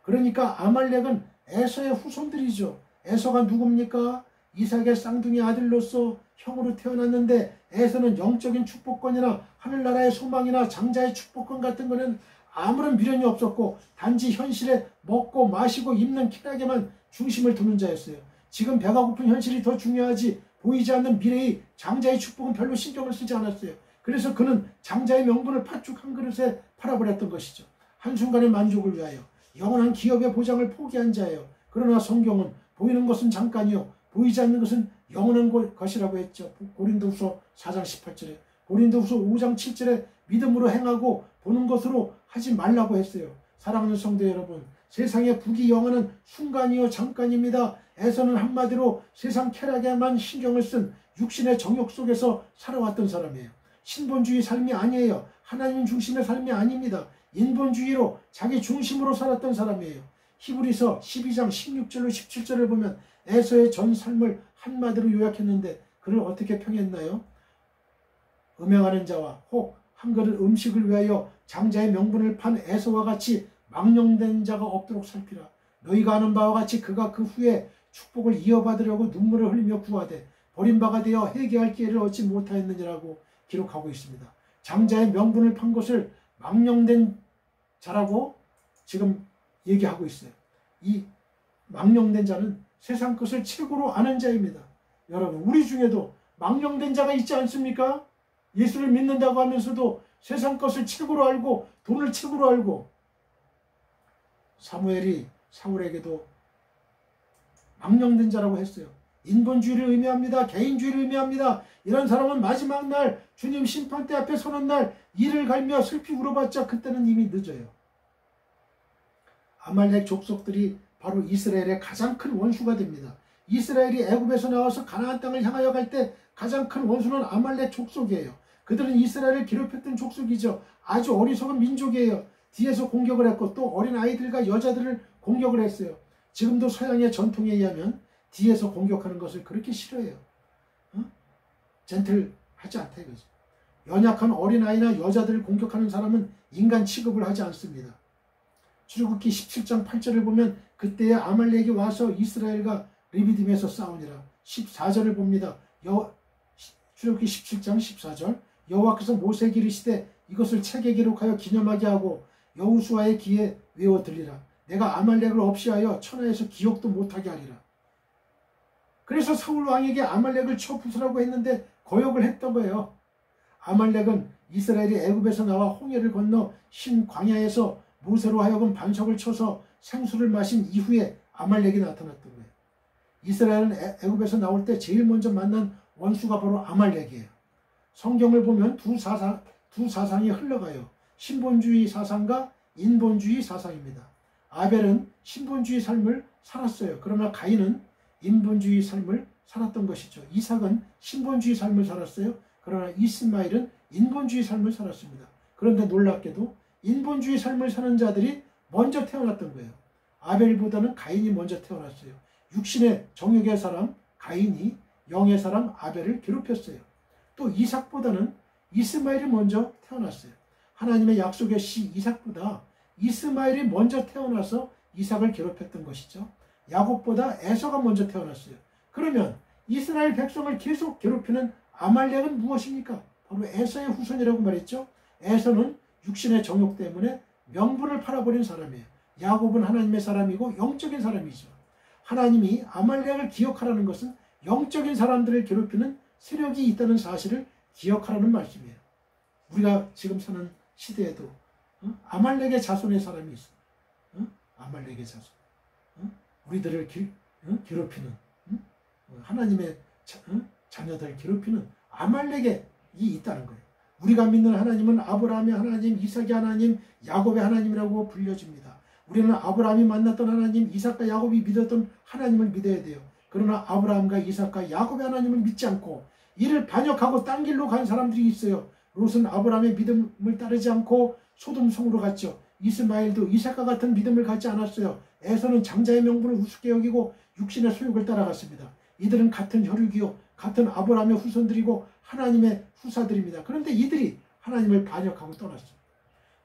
그러니까 아말렉은 에서의 후손들이죠. 에서가 누굽니까? 이삭의 쌍둥이 아들로서 형으로 태어났는데, 에서는 영적인 축복권이나 하늘나라의 소망이나 장자의 축복권 같은 거는 아무런 미련이 없었고 단지 현실에 먹고 마시고 입는 쾌락에만 중심을 두는 자였어요. 지금 배가 고픈 현실이 더 중요하지 보이지 않는 미래의 장자의 축복은 별로 신경을 쓰지 않았어요. 그래서 그는 장자의 명분을 팥죽 한 그릇에 팔아버렸던 것이죠. 한순간의 만족을 위하여 영원한 기업의 보장을 포기한 자예요. 그러나 성경은 보이는 것은 잠깐이요 보이지 않는 것은 영원한 것이라고 했죠. 고린도후서 4장 18절에, 고린도후서 5장 7절에 믿음으로 행하고 보는 것으로 하지 말라고 했어요. 사랑하는 성도 여러분, 세상의 북이 영원한 순간이요 잠깐입니다. 에서는 한마디로 세상 쾌락에만 신경을 쓴 육신의 정욕 속에서 살아왔던 사람이에요. 신본주의 삶이 아니에요. 하나님 중심의 삶이 아닙니다. 인본주의로 자기 중심으로 살았던 사람이에요. 히브리서 12장 16절로 17절을 보면 에서의 전 삶을 한마디로 요약했는데 그를 어떻게 평했나요? 음행하는 자와 혹 한 그릇 음식을 위하여 장자의 명분을 판 에서와 같이 망령된 자가 없도록 살피라. 너희가 아는 바와 같이 그가 그 후에 축복을 이어받으려고 눈물을 흘리며 구하되 버림바가 되어 회개할 기회를 얻지 못하였느니라고 기록하고 있습니다. 장자의 명분을 판 것을 망령된 자라고 지금 얘기하고 있어요. 이 망령된 자는 세상 것을 최고로 아는 자입니다. 여러분, 우리 중에도 망령된 자가 있지 않습니까? 예수를 믿는다고 하면서도 세상 것을 최고로 알고 돈을 최고로 알고. 사무엘이 사울에게도 망령된 자라고 했어요. 인본주의를 의미합니다. 개인주의를 의미합니다. 이런 사람은 마지막 날 주님 심판대 앞에 서는 날 이를 갈며 슬피 울어봤자 그때는 이미 늦어요. 아말렉 족속들이 바로 이스라엘의 가장 큰 원수가 됩니다. 이스라엘이 애굽에서 나와서 가나안 땅을 향하여 갈 때 가장 큰 원수는 아말렉 족속이에요. 그들은 이스라엘을 괴롭혔던 족속이죠. 아주 어리석은 민족이에요. 뒤에서 공격을 했고 또 어린 아이들과 여자들을 공격을 했어요. 지금도 서양의 전통에 의하면 뒤에서 공격하는 것을 그렇게 싫어해요. 젠틀하지 않다 이거죠. 연약한 어린아이나 여자들을 공격하는 사람은 인간 취급을 하지 않습니다. 출애굽기 17장 8절을 보면 그때에 아말렉이 와서 이스라엘과 르비딤에서 싸우니라. 14절을 봅니다. 출애굽기 17장 14절, 여호와께서 모세에게 이르시되 이것을 책에 기록하여 기념하게 하고 여호수아의 귀에 외워 들리라. 내가 아말렉을 없이하여 천하에서 기억도 못하게 하리라. 그래서 사울 왕에게 아말렉을 쳐 부수라고 했는데 거역을 했던 거예요. 아말렉은 이스라엘이 애굽에서 나와 홍해를 건너 신 광야에서 모세로 하여금 반석을 쳐서 생수를 마신 이후에 아말렉이 나타났던 거예요. 이스라엘은 애굽에서 나올 때 제일 먼저 만난 원수가 바로 아말렉이에요. 성경을 보면 두 사상이 흘러가요. 신본주의 사상과 인본주의 사상입니다. 아벨은 신본주의 삶을 살았어요. 그러나 가인은 인본주의 삶을 살았던 것이죠. 이삭은 신본주의 삶을 살았어요. 그러나 이스마엘은 인본주의 삶을 살았습니다. 그런데 놀랍게도 인본주의 삶을 사는 자들이 먼저 태어났던 거예요. 아벨보다는 가인이 먼저 태어났어요. 육신의 정욕의 사람 가인이 영의 사람 아벨을 괴롭혔어요. 또 이삭보다는 이스마엘이 먼저 태어났어요. 하나님의 약속의 씨 이삭보다 이스마엘이 먼저 태어나서 이삭을 괴롭혔던 것이죠. 야곱보다 에서가 먼저 태어났어요. 그러면 이스라엘 백성을 계속 괴롭히는 아말렉은 무엇입니까? 바로 에서의 후손이라고 말했죠. 에서는 육신의 정욕 때문에 명분을 팔아버린 사람이에요. 야곱은 하나님의 사람이고 영적인 사람이죠. 하나님이 아말렉을 기억하라는 것은 영적인 사람들을 괴롭히는 세력이 있다는 사실을 기억하라는 말씀이에요. 우리가 지금 사는 시대에도 아말렉의 자손의 사람이 있어. 아말렉의 자손. 우리들을 괴롭히는 하나님의 자녀들을 괴롭히는 아말렉이 있다는 거예요. 우리가 믿는 하나님은 아브라함의 하나님, 이삭의 하나님, 야곱의 하나님이라고 불려집니다. 우리는 아브라함이 만났던 하나님, 이삭과 야곱이 믿었던 하나님을 믿어야 돼요. 그러나 아브라함과 이삭과 야곱의 하나님을 믿지 않고 이를 반역하고 딴 길로 간 사람들이 있어요. 롯은 아브라함의 믿음을 따르지 않고 소돔성으로 갔죠. 이스마엘도 이삭과 같은 믿음을 갖지 않았어요. 에서는 장자의 명분을 우습게 여기고 육신의 소욕을 따라갔습니다. 이들은 같은 혈육이요, 같은 아브라함의 후손들이고 하나님의 후사들입니다. 그런데 이들이 하나님을 반역하고 떠났습니다.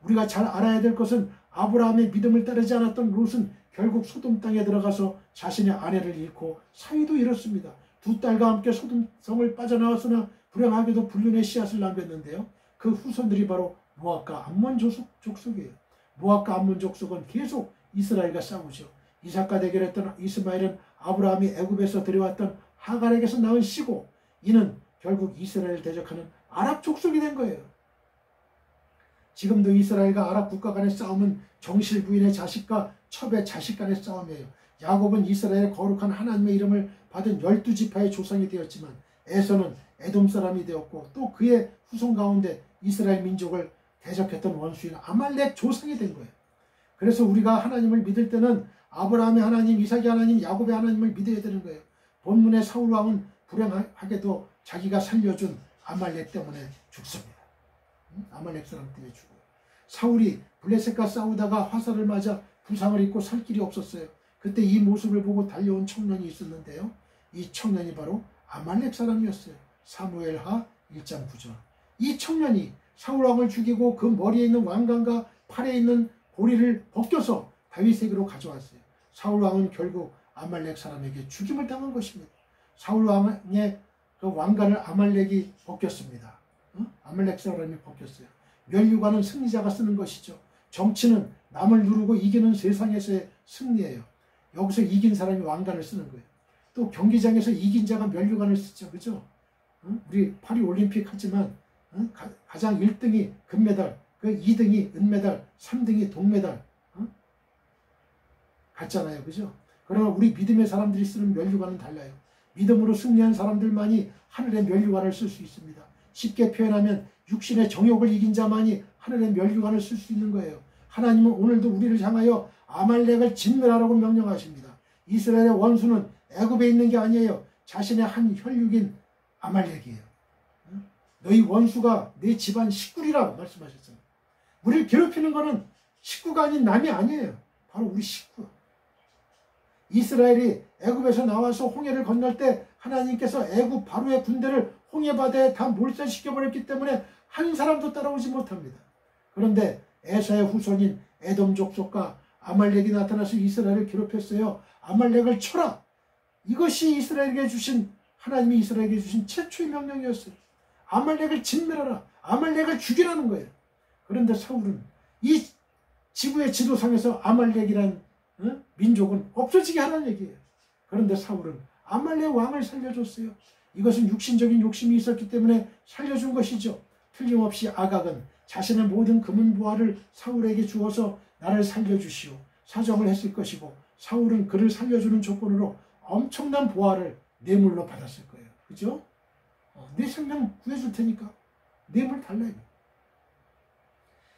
우리가 잘 알아야 될 것은 아브라함의 믿음을 따르지 않았던 롯은 결국 소돔 땅에 들어가서 자신의 아내를 잃고 사위도 잃었습니다. 두 딸과 함께 소돔성을 빠져나왔으나 불행하게도 불륜의 씨앗을 남겼는데요. 그 후손들이 바로 모압과 암몬 족속이에요. 모압과 암몬 족속은 계속 이스라엘과 싸우죠. 이삭과 대결했던 이스마엘은 아브라함이 애굽에서 들여왔던 하갈에게서 낳은 씨고, 이는 결국 이스라엘을 대적하는 아랍 족속이 된 거예요. 지금도 이스라엘과 아랍 국가 간의 싸움은 정실 부인의 자식과 첩의 자식 간의 싸움이에요. 야곱은 이스라엘의 거룩한 하나님의 이름을 받은 12지파의 조상이 되었지만 에서는 에돔 사람이 되었고, 또 그의 후손 가운데 이스라엘 민족을 대적했던 원수인 아말렉 조상이 된 거예요. 그래서 우리가 하나님을 믿을 때는 아브라함의 하나님, 이삭의 하나님, 야곱의 하나님을 믿어야 되는 거예요. 본문의 사울 왕은 불행하게도 자기가 살려준 아말렉 때문에 죽습니다. 아말렉 사람 때문에 죽어요. 사울이 블레셋과 싸우다가 화살을 맞아 부상을 입고 살 길이 없었어요. 그때 이 모습을 보고 달려온 청년이 있었는데요. 이 청년이 바로 아말렉 사람이었어요. 사무엘하 1장 9절. 이 청년이 사울 왕을 죽이고 그 머리에 있는 왕관과 팔에 있는 고리를 벗겨서 다윗에게로 가져왔어요. 사울 왕은 결국 아말렉 사람에게 죽임을 당한 것입니다. 사울 왕의 그 왕관을 아말렉이 벗겼습니다. 아말렉 사람이 벗겼어요. 면류관은 승리자가 쓰는 것이죠. 정치는 남을 누르고 이기는 세상에서의 승리예요. 여기서 이긴 사람이 왕관을 쓰는 거예요. 또 경기장에서 이긴 자가 면류관을 쓰죠. 그죠? 우리 파리 올림픽 하지만 가장 1등이 금메달, 그 2등이 은메달, 3등이 동메달 같잖아요. 그죠? 그러나 우리 믿음의 사람들이 쓰는 면류관은 달라요. 믿음으로 승리한 사람들만이 하늘의 면류관을 쓸 수 있습니다. 쉽게 표현하면 육신의 정욕을 이긴 자만이 하늘의 면류관을 쓸 수 있는 거예요. 하나님은 오늘도 우리를 향하여 아말렉을 진멸하라고 명령하십니다. 이스라엘의 원수는 애굽에 있는 게 아니에요. 자신의 한 혈육인 아말렉이에요. 너희 원수가 내 집안 식구리라 말씀하셨잖아요. 우리를 괴롭히는 것은 식구가 아닌 남이 아니에요. 바로 우리 식구. 이스라엘이 애굽에서 나와서 홍해를 건널 때 하나님께서 애굽 바로의 군대를 홍해바다에 다 몰살시켜버렸기 때문에 한 사람도 따라오지 못합니다. 그런데 에사의 후손인 에돔 족속과 아말렉이 나타나서 이스라엘을 괴롭혔어요. 아말렉을 쳐라. 이것이 이스라엘에게 주신, 하나님이 이스라엘에게 주신 최초의 명령이었어요. 아말렉을 진멸하라. 아말렉을 죽이라는 거예요. 그런데 사울은 이 지구의 지도상에서 아말렉이란 민족은 없어지게 하라는 얘기예요. 그런데 사울은 아말렉 왕을 살려줬어요. 이것은 육신적인 욕심이 있었기 때문에 살려준 것이죠. 틀림없이 아각은 자신의 모든 금은 보화를 사울에게 주어서 나를 살려주시오 사정을 했을 것이고, 사울은 그를 살려주는 조건으로 엄청난 보화를 뇌물로 받았을 거예요. 그죠? 내 생명 구해줄 테니까 뇌물 달라요.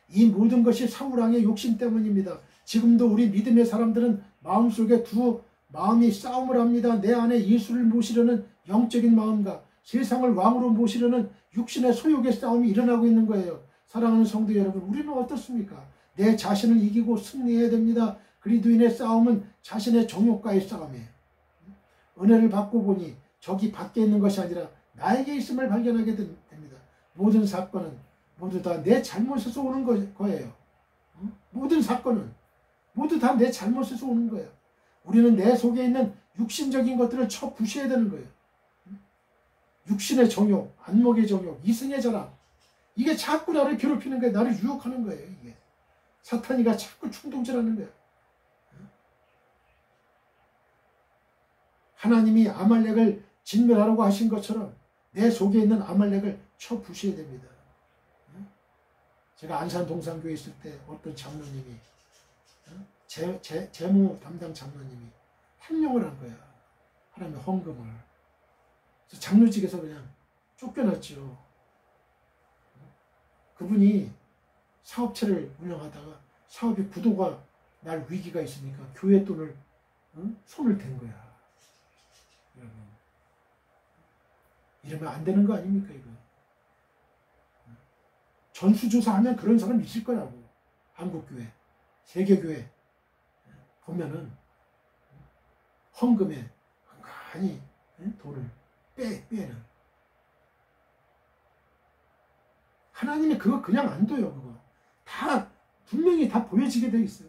이 모든 것이 사울 왕의 욕심 때문입니다. 지금도 우리 믿음의 사람들은 마음속에 두 마음이 싸움을 합니다. 내 안에 예수를 모시려는 영적인 마음과 세상을 왕으로 모시려는 육신의 소욕의 싸움이 일어나고 있는 거예요. 사랑하는 성도 여러분, 우리는 어떻습니까? 내 자신을 이기고 승리해야 됩니다. 그리스도인의 싸움은 자신의 정욕과의 싸움이에요. 은혜를 받고 보니 적이 밖에 있는 것이 아니라 나에게 있음을 발견하게 됩니다. 모든 사건은 모두 다 내 잘못에서 오는 거예요. 모든 사건은 모두 다 내 잘못에서 오는 거예요. 우리는 내 속에 있는 육신적인 것들을 부셔야 되는 거예요. 육신의 정욕, 안목의 정욕, 이승의 자랑, 이게 자꾸 나를 괴롭히는 거예요. 나를 유혹하는 거예요. 이게 사탄이가 자꾸 충동질하는 거예요. 하나님이 아말렉을 진멸하라고 하신 것처럼 내 속에 있는 아말렉을 부셔야 됩니다. 제가 안산 동산교회 있을 때 어떤 장로님이, 재무 담당 장로님이 행령을 한 거야. 하나님의 헌금을. 그래서 장로직에서 그냥 쫓겨났죠. 그분이 사업체를 운영하다가 사업의 부도가 날 위기가 있으니까 교회 돈을 손을 댄 거야. 여러분, 이러면 안 되는 거 아닙니까 이거? 전수조사하면 그런 사람 있을 거라고. 한국교회, 세계교회 보면은 헌금에 많이 돈을 빼는. 하나님이 그거 그냥 안 둬요. 그거 다 분명히 다 보여지게 돼 있어요.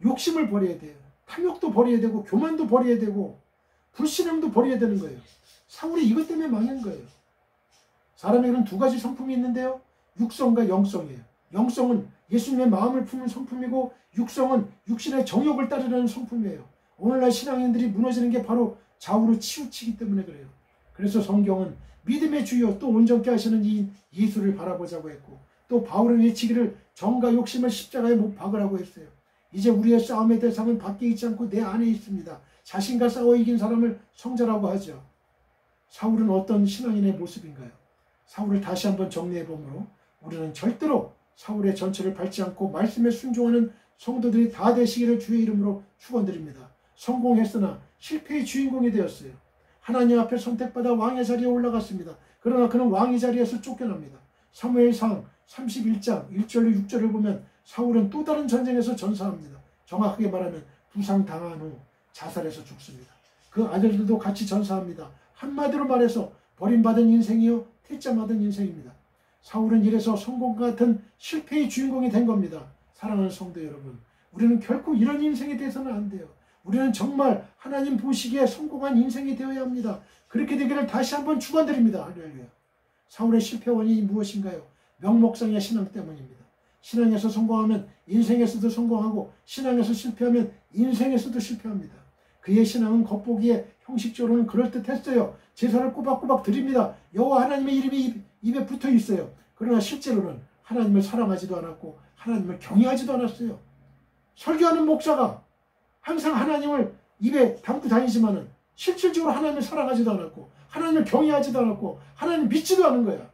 욕심을 버려야 돼요. 탐욕도 버려야 되고 교만도 버려야 되고 불신앙도 버려야 되는 거예요. 사울이 이것 때문에 망한 거예요. 사람에게는 두 가지 성품이 있는데요. 육성과 영성이에요. 영성은 예수님의 마음을 품는 성품이고 육성은 육신의 정욕을 따르는 성품이에요. 오늘날 신앙인들이 무너지는 게 바로 좌우로 치우치기 때문에 그래요. 그래서 성경은 믿음의 주여 또 온전케 하시는 이 예수를 바라보자고 했고, 또 바울은 외치기를 정과 욕심을 십자가에 못 박으라고 했어요. 이제 우리의 싸움의 대상은 밖에 있지 않고 내 안에 있습니다. 자신과 싸워 이긴 사람을 성자라고 하죠. 사울은 어떤 신앙인의 모습인가요? 사울을 다시 한번 정리해보므로 우리는 절대로 사울의 전철을 밟지 않고 말씀에 순종하는 성도들이 다 되시기를 주의 이름으로 축원드립니다. 성공했으나 실패의 주인공이 되었어요. 하나님 앞에 선택받아 왕의 자리에 올라갔습니다. 그러나 그는 왕의 자리에서 쫓겨납니다. 사무엘상 31장 1절로 6절을 보면 사울은 또 다른 전쟁에서 전사합니다. 정확하게 말하면 부상당한 후 자살해서 죽습니다. 그 아들들도 같이 전사합니다. 한마디로 말해서 버림받은 인생이요 퇴짜맞은 인생입니다. 사울은 이래서 성공과 같은 실패의 주인공이 된 겁니다. 사랑하는 성도 여러분, 우리는 결코 이런 인생이 돼서는 안 돼요. 우리는 정말 하나님 보시기에 성공한 인생이 되어야 합니다. 그렇게 되기를 다시 한번 축원드립니다. 할렐루야. 사울의 실패 원인이 무엇인가요? 명목상의 신앙 때문입니다. 신앙에서 성공하면 인생에서도 성공하고 신앙에서 실패하면 인생에서도 실패합니다. 그의 신앙은 겉보기에 형식적으로는 그럴듯했어요. 제사를 꼬박꼬박 드립니다. 여호와 하나님의 이름이 입에 붙어 있어요. 그러나 실제로는 하나님을 사랑하지도 않았고 하나님을 경외하지도 않았어요. 설교하는 목사가 항상 하나님을 입에 담고 다니지만은 실질적으로 하나님을 사랑하지도 않았고 하나님을 경외하지도 않았고 하나님을 믿지도 않은 거야.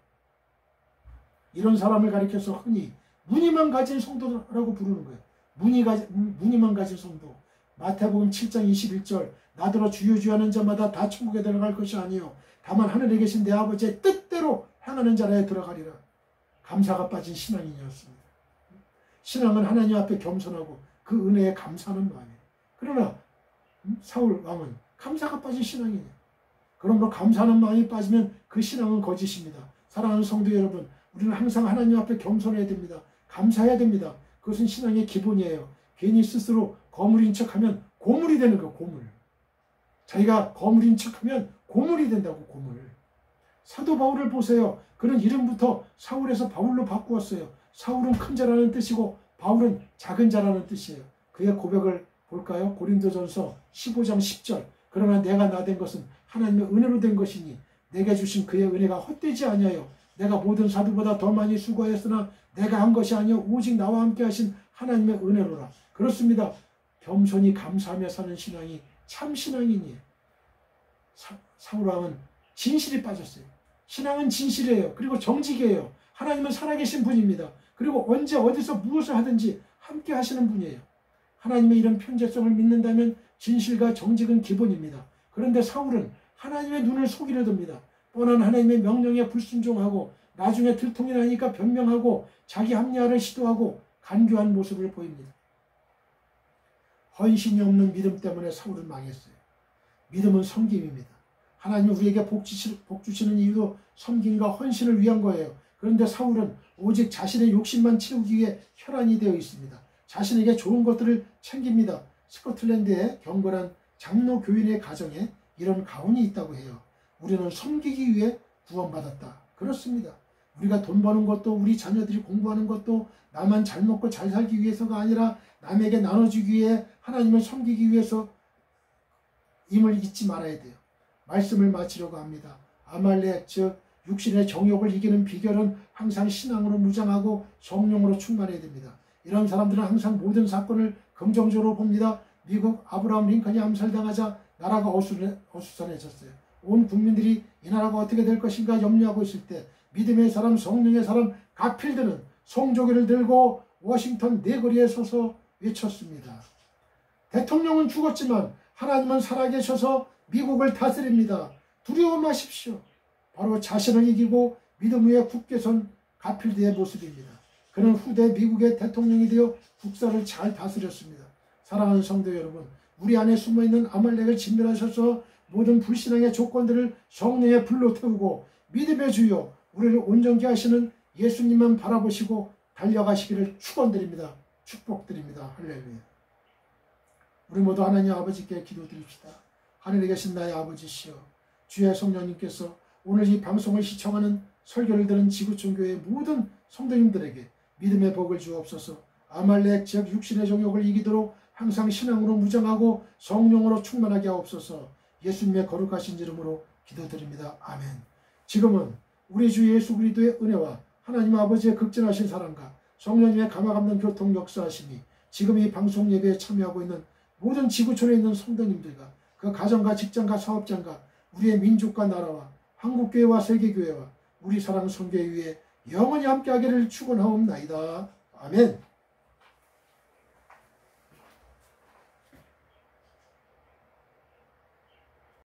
이런 사람을 가리켜서 흔히 무늬만 가진 성도라고 부르는 거예요. 무늬만 가진 성도. 마태복음 7장 21절 나더러 주여 주여 하는 자마다 다 천국에 들어갈 것이 아니요 다만 하늘에 계신 내 아버지의 뜻대로 행하는 자라에 들어가리라. 감사가 빠진 신앙인이었습니다. 신앙은 하나님 앞에 겸손하고 그 은혜에 감사하는 마음이에요. 그러나 사울 왕은 감사가 빠진 신앙이에요. 그러므로 감사하는 마음이 빠지면 그 신앙은 거짓입니다. 사랑하는 성도 여러분, 우리는 항상 하나님 앞에 겸손해야 됩니다. 감사해야 됩니다. 그것은 신앙의 기본이에요. 괜히 스스로 거물인 척하면 고물이 되는 거예요. 고물. 자기가 거물인 척하면 고물이 된다고. 고물. 사도 바울을 보세요. 그는 이름부터 사울에서 바울로 바꾸었어요. 사울은 큰 자라는 뜻이고 바울은 작은 자라는 뜻이에요. 그의 고백을 볼까요? 고린도전서 15장 10절 그러나 내가 나 된 것은 하나님의 은혜로 된 것이니 내게 주신 그의 은혜가 헛되지 아니하여 내가 모든 사도보다 더 많이 수고하였으나 내가 한 것이 아니요 오직 나와 함께 하신 하나님의 은혜로라. 그렇습니다. 겸손히 감사하며 사는 신앙이 참 신앙인이에요. 사울 왕은 진실이 빠졌어요. 신앙은 진실이에요. 그리고 정직이에요. 하나님은 살아계신 분입니다. 그리고 언제 어디서 무엇을 하든지 함께 하시는 분이에요. 하나님의 이런 편재성을 믿는다면 진실과 정직은 기본입니다. 그런데 사울은 하나님의 눈을 속이려 듭니다. 뻔한 하나님의 명령에 불순종하고 나중에 들통이 나니까 변명하고 자기 합리화를 시도하고 간교한 모습을 보입니다. 헌신이 없는 믿음 때문에 사울은 망했어요. 믿음은 섬김입니다. 하나님이 우리에게 복 주시는 이유도 섬김과 헌신을 위한 거예요. 그런데 사울은 오직 자신의 욕심만 채우기 위해 혈안이 되어 있습니다. 자신에게 좋은 것들을 챙깁니다. 스코틀랜드의 경건한 장로 교인의 가정에 이런 가훈이 있다고 해요. 우리는 섬기기 위해 구원받았다. 그렇습니다. 우리가 돈 버는 것도 우리 자녀들이 공부하는 것도 나만 잘 먹고 잘 살기 위해서가 아니라 남에게 나눠주기 위해 하나님을 섬기기 위해서 임을 잊지 말아야 돼요. 말씀을 마치려고 합니다. 아말렉 즉 육신의 정욕을 이기는 비결은 항상 신앙으로 무장하고 성령으로 충만해야 됩니다. 이런 사람들은 항상 모든 사건을 긍정적으로 봅니다. 미국 아브라함 링컨이 암살당하자 나라가 어수선해졌어요. 온 국민들이 이 나라가 어떻게 될 것인가 염려하고 있을 때 믿음의 사람, 성령의 사람 가필드는 성조기를 들고 워싱턴 내거리에 서서 외쳤습니다. 대통령은 죽었지만 하나님은 살아계셔서 미국을 다스립니다. 두려워 마십시오. 바로 자신을 이기고 믿음 위에 굳게 선 가필드의 모습입니다. 그는 후대 미국의 대통령이 되어 국사를 잘 다스렸습니다. 사랑하는 성도 여러분, 우리 안에 숨어있는 아말렉을 진멸하셔서 모든 불신앙의 조건들을 성령의 불로 태우고 믿음의 주여 우리를 온전케 하시는 예수님만 바라보시고 달려가시기를 축원드립니다. 축복드립니다. 할렐루야. 우리 모두 하나님 아버지께 기도드립시다. 하늘에 계신 나의 아버지시여, 주의 성령님께서 오늘 이 방송을 시청하는 설교를 들은 지구촌 교회의 모든 성도님들에게 믿음의 복을 주옵소서. 아말렉 즉 육신의 정욕을 이기도록 항상 신앙으로 무장하고 성령으로 충만하게 하옵소서. 예수님의 거룩하신 이름으로 기도드립니다. 아멘. 지금은 우리 주 예수 그리스도의 은혜와 하나님 아버지의 극진하신 사랑과 성령님의 감화감동 교통 역사하심이 지금 이 방송 예배에 참여하고 있는 모든 지구촌에 있는 성도님들과 그 가정과 직장과 사업장과 우리의 민족과 나라와 한국교회와 세계교회와 우리 사랑 성교회 위에 영원히 함께하기를 축원하옵나이다. 아멘.